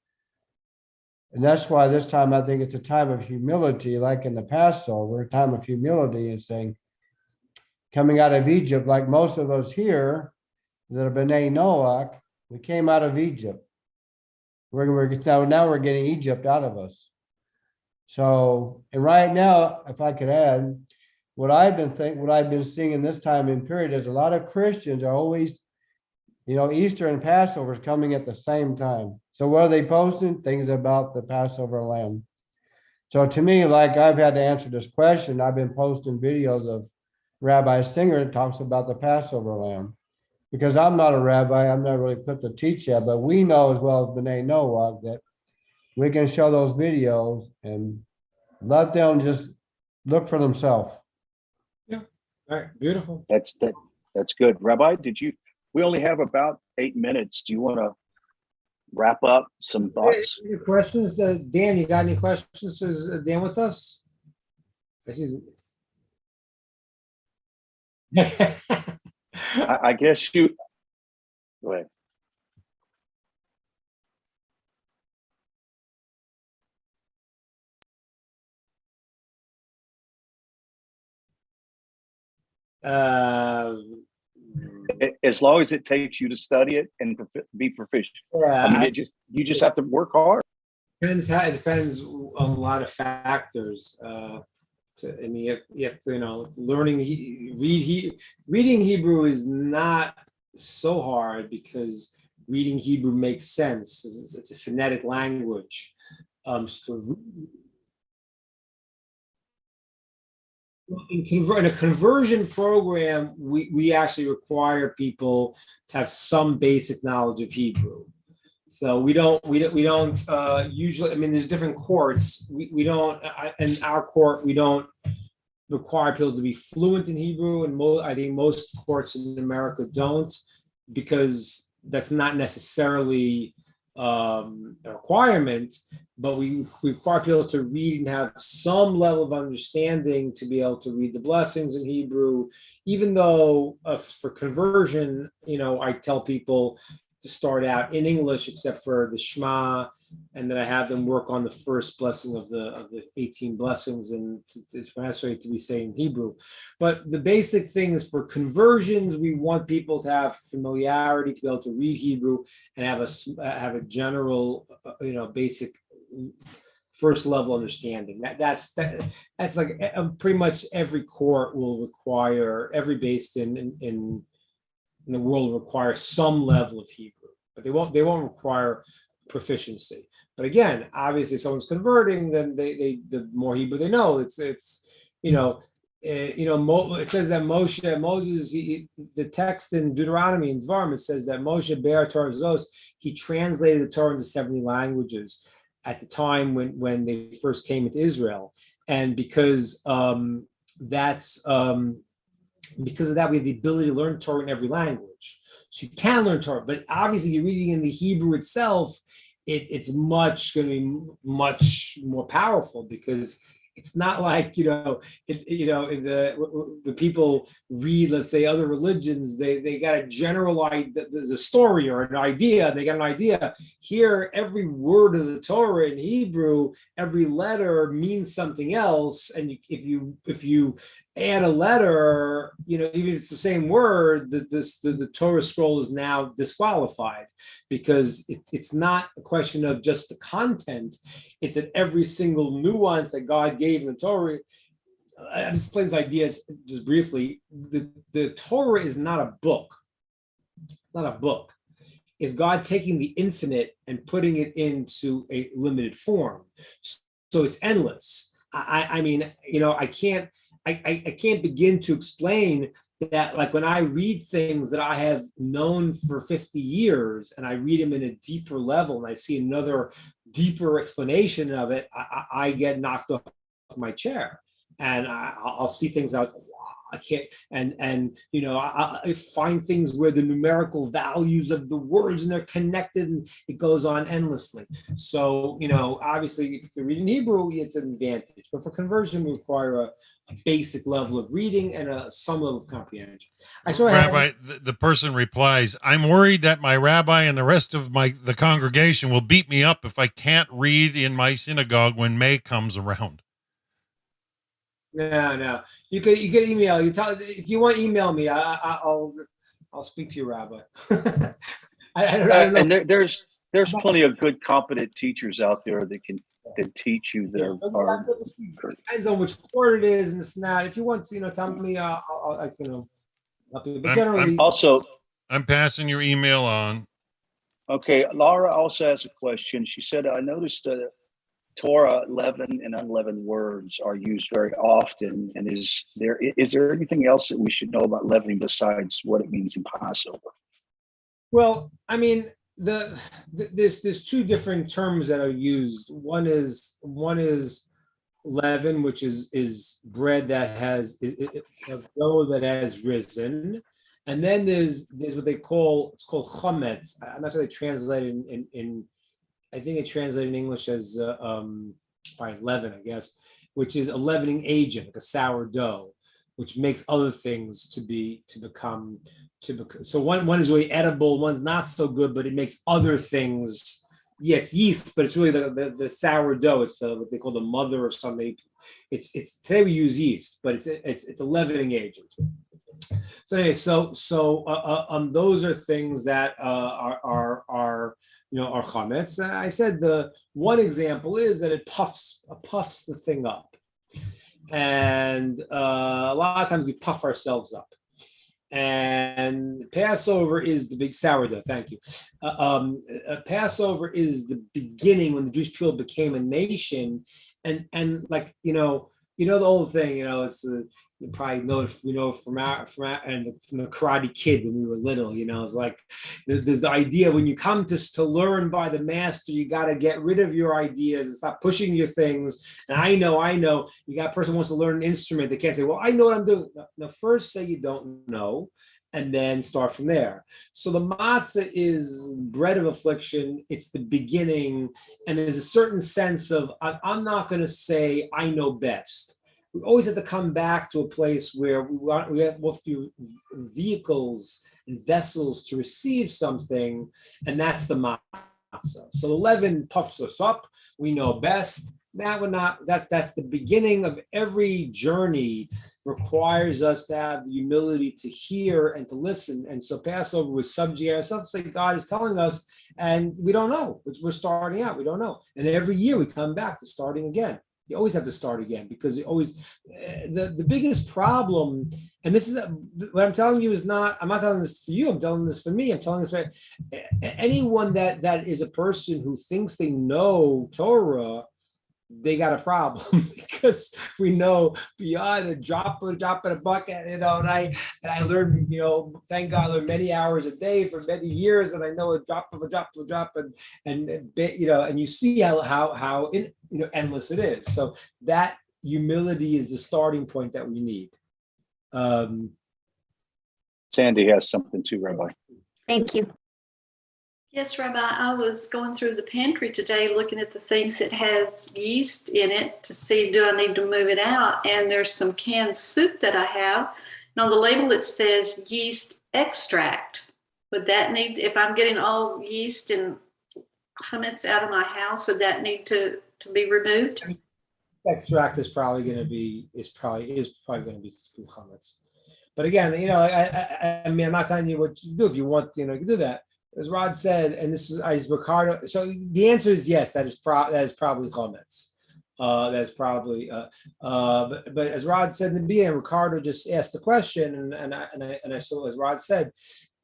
And that's why this time I think it's a time of humility, like in the Passover, a time of humility, and saying, coming out of Egypt, like most of us here that are B'nai Noach, we came out of Egypt. Now we're getting Egypt out of us. So, and right now, if I could add, what I've been seeing in this time and period is a lot of Christians are always, Easter and Passover is coming at the same time. So what are they posting? Things about the Passover lamb. So to me, like I've had to answer this question, I've been posting videos of Rabbi Singer that talks about the Passover lamb. Because I'm not a rabbi, I'm not really put to teach that, but we know as well as B'nai Noach that we can show those videos and let them just look for themselves. Yeah. All right. Beautiful. That's good. Rabbi, we only have about 8 minutes. Do you want to wrap up some thoughts? Any questions? Dan, you got any questions? Is Dan with us? I guess you go ahead. As long as it takes you to study it and be proficient. Yeah, I mean, you just have to work hard. It depends on a lot of factors. You have to, reading Hebrew is not so hard because reading Hebrew makes sense. It's a phonetic language. In a conversion program, we actually require people to have some basic knowledge of Hebrew. So we don't usually. I mean, there's different courts. We don't. In our court, we don't require people to be fluent in Hebrew, and I think most courts in America don't, because that's not necessarily a requirement. But we require people to read and have some level of understanding to be able to read the blessings in Hebrew. Even though for conversion, I tell people to start out in English, except for the Shema, and then I have them work on the first blessing of the 18 blessings, and it's necessary to be saying in Hebrew. But the basic thing is for conversions, we want people to have familiarity, to be able to read Hebrew and have a general, basic first level understanding. That's like pretty much every court will require, every based in the world require some level of Hebrew, but they won't require proficiency. But again, obviously, if someone's converting, then the more Hebrew they know, it's it says that Moses, the text in Deuteronomy and Dvarim, it says that Moshe Be'er Torah Zos, he translated the Torah into 70 languages at the time when they first came into Israel. And because because of that, we have the ability to learn Torah in every language. So you can learn Torah, but obviously you're reading in the Hebrew itself, it's going to be much more powerful, because it's not like, the people read, let's say, other religions, they got a general idea, there's a story or an idea, and they got an idea. Here, every word of the Torah in Hebrew, every letter means something else. And if you add a letter, even if it's the same word, the Torah scroll is now disqualified, because it's not a question of just the content. It's at every single nuance that God gave in the Torah. I'll explain these ideas just briefly. The Torah is not a book. Not a book. It's God taking the infinite and putting it into a limited form. So it's endless. I can't begin to explain that, like, when I read things that I have known for 50 years and I read them in a deeper level and I see another deeper explanation of it, I get knocked off my chair, and I'll see things out. I can't, I find things where the numerical values of the words and they're connected, and it goes on endlessly. So, obviously, if you read in Hebrew, it's an advantage. But for conversion, we require a basic level of reading and some level of comprehension. Rabbi, the person replies, "I'm worried that my rabbi and the rest of the congregation will beat me up if I can't read in my synagogue when May comes around." No. You can email. If you want, email me. I'll speak to your rabbi. I don't know. And there's plenty of good, competent teachers out there that can teach you. Depends on which court it is and this and that. If you want to, tell me. I can help you. But generally, I'm passing your email on. Okay, Laura also has a question. She said, "I noticed Torah 11 and unleavened words are used very often, and is there anything else that we should know about leavening besides what it means in Passover?" Well, I mean, there's two different terms that are used. One is leaven, which is bread that has dough that has risen, and then there's what it's called chametz. I'm not sure they translate it in I think it translated in English as by leaven, I guess, which is a leavening agent, like a sourdough, which makes other things to become. So one is really edible, one's not so good, but it makes other things. Yeah, it's yeast, but it's really the sourdough. It's what they call the mother of something. It's today we use yeast, but it's a leavening agent. So anyway, those are things that are chametz. I said the one example is that it puffs the thing up, and a lot of times we puff ourselves up. And Passover is the big sourdough. Thank you. Passover is the beginning when the Jewish people became a nation, and like the whole thing. It's you probably know from the Karate Kid when we were little. It's like there's the idea when you come to learn by the master, you got to get rid of your ideas and stop pushing your things. And I know. You got a person who wants to learn an instrument. They can't say, "Well, I know what I'm doing." No, first say you don't know, and then start from there. So the matzah is bread of affliction. It's the beginning, and there's a certain sense of I'm not going to say I know best. We always have to come back to a place where we have vehicles and vessels to receive something, and that's the matzah. So the leaven puffs us up. We know best. That's the beginning of every journey. Requires us to have the humility to hear and to listen. And so Passover was subject ourselves to say God is telling us, and we don't know. We're starting out. We don't know. And every year we come back to starting again. You always have to start again, because you always the biggest problem, and this is what I'm telling you is not. I'm not telling this for you. I'm telling this for me. I'm telling this for anyone that is a person who thinks they know Torah. they got a problem because we know beyond a drop in a bucket, and I learned, thank God, I learned many hours a day for many years, and I know a drop, and you see how endless it is. So that humility is the starting point that we need. Sandy has something too, Rabbi. Thank you. Yes, Rabbi, I was going through the pantry today looking at the things that has yeast in it to see, do I need to move it out? And there's some canned soup that I have. And on the label, it says yeast extract. Would that need, if I'm getting all yeast and chametz out of my house, would that need to be removed? Extract is probably going to be, going to be chametz. But again, I mean, I'm not telling you what to do. If you want, you can do that. As Rod said, and this is Ricardo. So the answer is yes. That is probably comments. That's probably. But as Rod said in the beginning, Ricardo just asked the question, and I saw, as Rod said,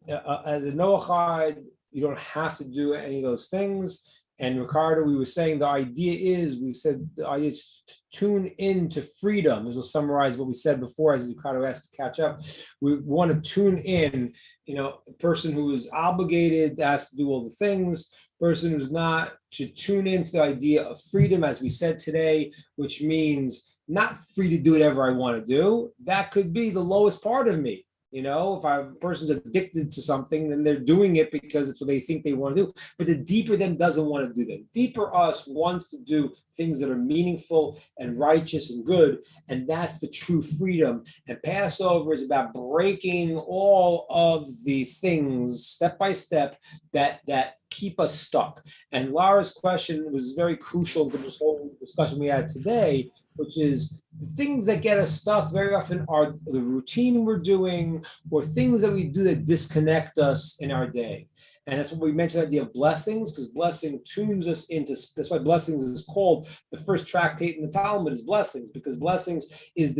as a Noahide, you don't have to do any of those things. And Ricardo, we were saying the idea is, we said the idea is to tune into freedom. This will summarize what we said before as Ricardo asked to catch up. We want to tune in, a person who is obligated has to do all the things, person who's not should tune into the idea of freedom, as we said today, which means not free to do whatever I want to do. That could be the lowest part of me. If a person's addicted to something, then they're doing it because it's what they think they want to do. But the deeper them doesn't want to do that. The deeper us wants to do things that are meaningful and righteous and good. And that's the true freedom. And Passover is about breaking all of the things step by step that keep us stuck. And Laura's question was very crucial to this whole discussion we had today, which is the things that get us stuck very often are the routine we're doing or things that we do that disconnect us in our day. And that's what we mentioned, the idea of blessings, because blessing tunes us into, that's why blessings is called the first tractate in the Talmud is blessings, because blessings is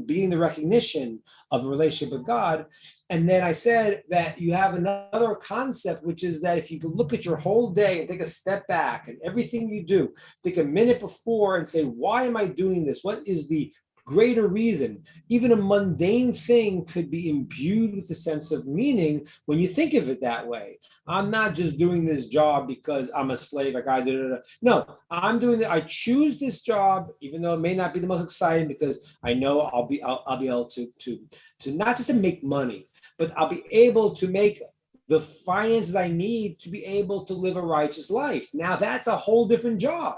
being the recognition of a relationship with God. And then I said that you have another concept, which is that if you can look at your whole day and take a step back and everything you do, take a minute before and say, why am I doing this? What is the greater reason? Even a mundane thing could be imbued with a sense of meaning when you think of it that way. I'm not just doing this job because I'm a slave, like I did. No, I'm doing it. I choose this job, even though it may not be the most exciting, because I know I'll be able to not just to make money, but I'll be able to make the finances I need to be able to live a righteous life. Now that's a whole different job.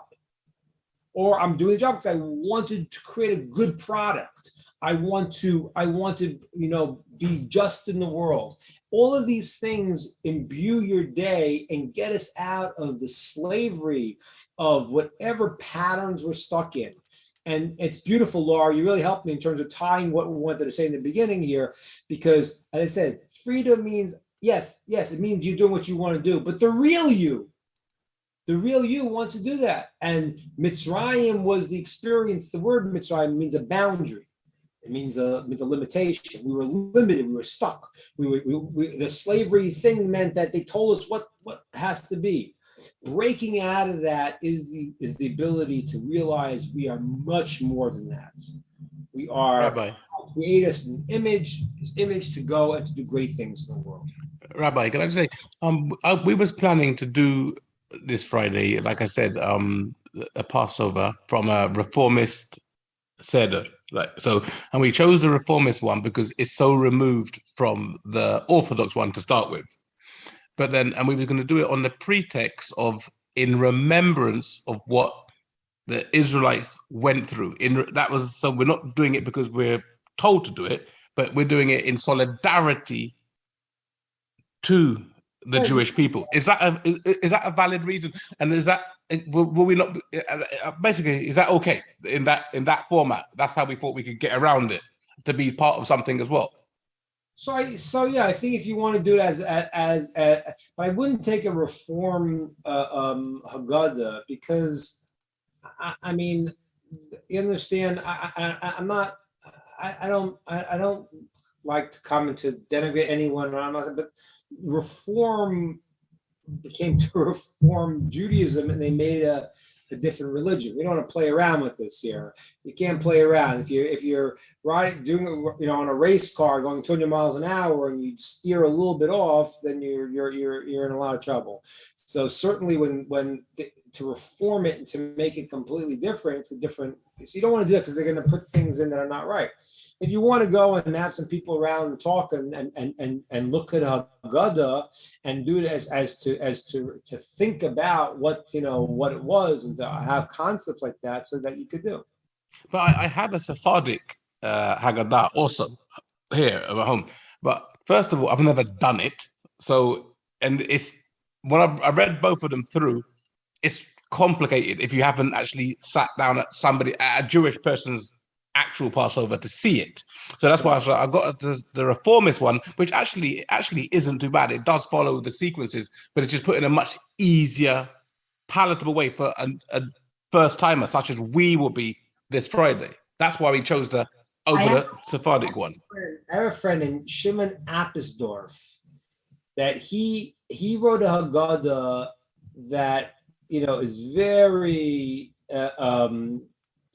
Or I'm doing the job because I wanted to create a good product. I want to, be just in the world. All of these things imbue your day and get us out of the slavery of whatever patterns we're stuck in. And it's beautiful, Laura. You really helped me in terms of tying what we wanted to say in the beginning here, because as I said, freedom means, yes, it means you're doing what you want to do, but the real you wants to do that. And Mitzrayim was the experience. The word Mitzrayim means a boundary. It means a limitation. We were limited. We were stuck. The slavery thing meant that they told us what has to be. Breaking out of that is the ability to realize we are much more than that. We are Rabbi. Create us an image to go and to do great things in the world. Rabbi, can I just say, we was planning to do this Friday, like I said, a Passover from a reformist Seder. And we chose the reformist one because it's so removed from the Orthodox one to start with. But then, and we were going to do it on the pretext of in remembrance of what the Israelites went through. So we're not doing it because we're told to do it, but we're doing it in solidarity to the Jewish people. Is that a valid reason? And is that will we not basically, is that okay in that format? That's how we thought we could get around it, to be part of something as well. So yeah, I think if you want to do it as but I wouldn't take a reform Haggadah, because I mean, you understand, I don't like to comment to denigrate anyone, but reform became to reform Judaism, and they made a different religion. We don't want to play around with this here. You can't play around. If you're doing on a race car going 200 miles an hour and you steer a little bit off, then you're in a lot of trouble. So certainly to reform it and to make it completely different, it's a different. So you don't want to do that because they're going to put things in that are not right. If you want to go and have some people around and talk and look at Haggadah and do it as to think about what it was and to have concepts like that so that you could do. But I had a Sephardic Haggadah also here at home. But first of all, I've never done it. So, and it's when I read both of them through, it's complicated if you haven't actually sat down at a Jewish person's actual Passover to see it. So that's why I got the reformist one, which actually isn't too bad. It does follow the sequences, but it's just put in a much easier, palatable way for a first timer such as we will be this Friday. That's why we chose the Sephardic one. I have a friend named Shimon Appisdorf that he wrote a Haggadah that is very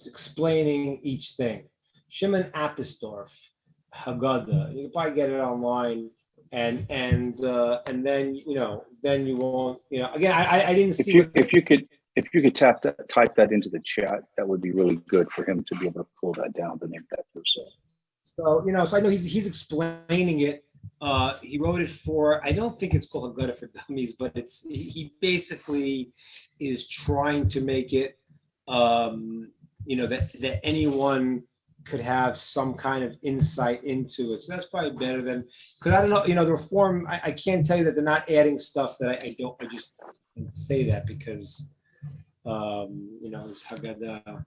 explaining each thing. Shimon Appisdorf, Haggadah. You can probably get it online, and then you won't. Again, I didn't see. If you could type that into the chat, that would be really good for him to be able to pull that down, the name of that person. So so I know he's explaining it. He wrote it for. I don't think it's called Haggadah for Dummies, but he basically is trying to make it. That anyone could have some kind of insight into it. So that's probably better than, because I don't know, the reform, I can't tell you that they're not adding stuff that I just can't say that because, it's Haggadah.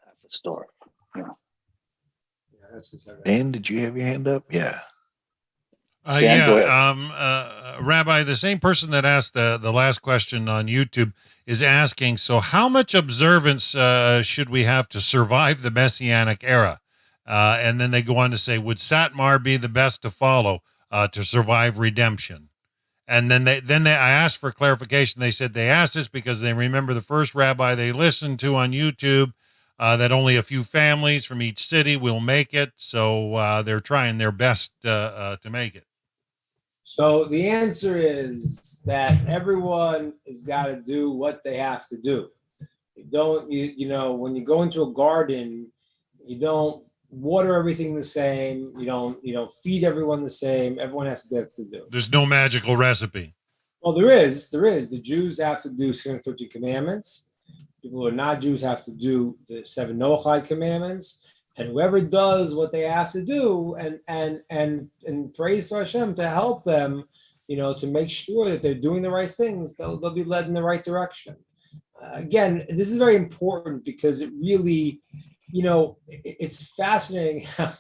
That's the story. Yeah. That's his Haggadah. Dan, did you have your hand up? Yeah. Rabbi, the same person that asked the last question on YouTube is asking, so how much observance should we have to survive the Messianic era? And then they go on to say, would Satmar be the best to follow to survive redemption? And then I asked for clarification. They said they asked this because they remember the first rabbi they listened to on YouTube, that only a few families from each city will make it. So they're trying their best to make it. So the answer is that everyone has got to do what they have to do. When you go into a garden, you don't water everything the same. You don't feed everyone the same. Everyone has to do. There's no magical recipe. Well, there is. The Jews have to do 613 commandments. People who are not Jews have to do the 7 Noachide commandments. And whoever does what they have to do and praise to Hashem to help them, to make sure that they're doing the right things, they'll be led in the right direction. Again, this is very important because it really, it's fascinating how,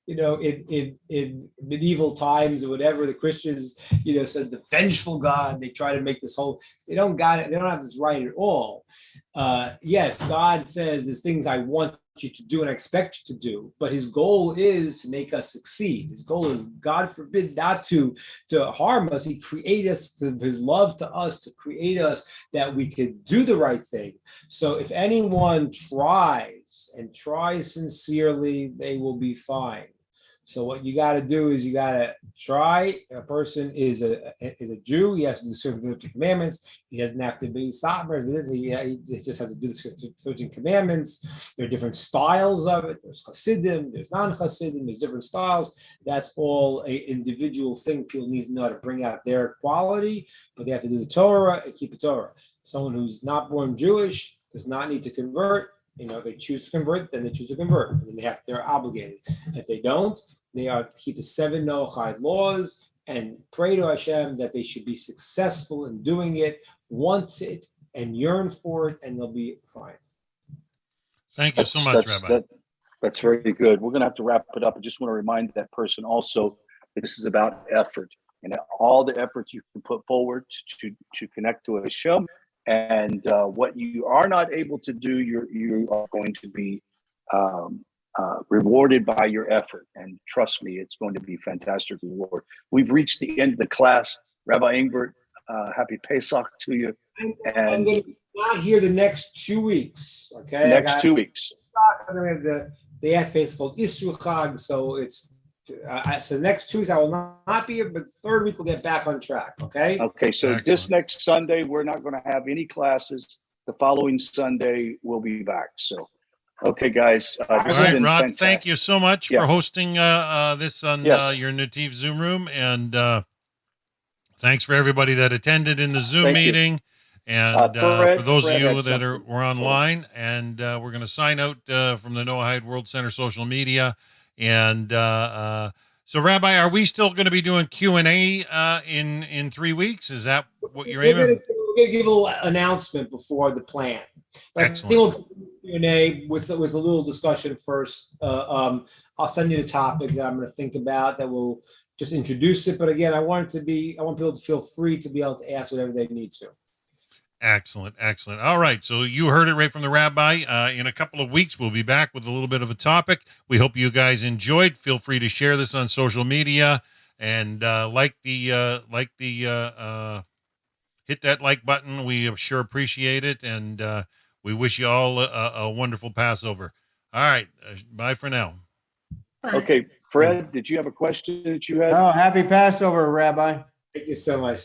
in medieval times or whatever, the Christians, said the vengeful God. They try to make this whole. They don't got it. They don't have this right at all. Yes, God says there's things I want you to do and I expect you to do, but his goal is to make us succeed. His goal is, God forbid, not to harm us. He created us, to his love to us, to create us that we could do the right thing. So if anyone tries sincerely, they will be fine. So what you got to do is you got to try. A person is a Jew. He has to do certain 13 commandments. He doesn't have to be Satmar. He just has to do the 13 commandments. There are different styles of it. There's Hasidim. There's non-Hasidim. There's different styles. That's all an individual thing. People need to know how to bring out their quality, but they have to do the Torah and keep the Torah. Someone who's not born Jewish does not need to convert. If they choose to convert, then they choose to convert. And they're obligated. If they don't, they are to keep the 7 Noachide laws and pray to Hashem that they should be successful in doing it, want it, and yearn for it, and they'll be fine. Thank you so much, Rabbi. That's very good. We're going to have to wrap it up. I just want to remind that person also that this is about effort and all the efforts you can put forward to connect to Hashem. And what you are not able to do, you are going to be rewarded by your effort. And trust me, it's going to be fantastic reward. We've reached the end of the class. Rabbi Ingber, happy Pesach to you. I'm And going to be not here the next 2 weeks. Okay. next 2 weeks. The after face called Isru Chag, so it's so next 2 weeks I will not be here, but third week we'll get back on track. Okay. Okay, so Excellent. this next Sunday, we're not going to have any classes. The following Sunday, we'll be back. So, okay, guys. This All has right, been Rod, fantastic. thank you so much Yeah. for hosting this on Yes. your Netiv Zoom room. And thanks for everybody that attended in the Zoom Thank you. meeting. And Fred- for those Fred of you had that something. were online, and we're going to sign out from the Noah Hyde World Center social media. And so, Rabbi, are we still going to be doing Q&A in 3 weeks? Is that what you're aiming? We're going to give a little announcement before the plan. But I think Excellent. we'll do Q&A with a little discussion first. I'll send you the topic that I'm going to think about that will just introduce it. But again, I want people to feel free to be able to ask whatever they need to. Excellent, excellent. All right, so you heard it right from the rabbi. In a couple of weeks, we'll be back with a little bit of a topic. We hope you guys enjoyed. Feel free to share this on social media and hit that like button. We sure appreciate it, and we wish you all a wonderful Passover. All right, bye for now. Okay, Fred, did you have a question that you had? Oh, happy Passover, Rabbi. Thank you so much.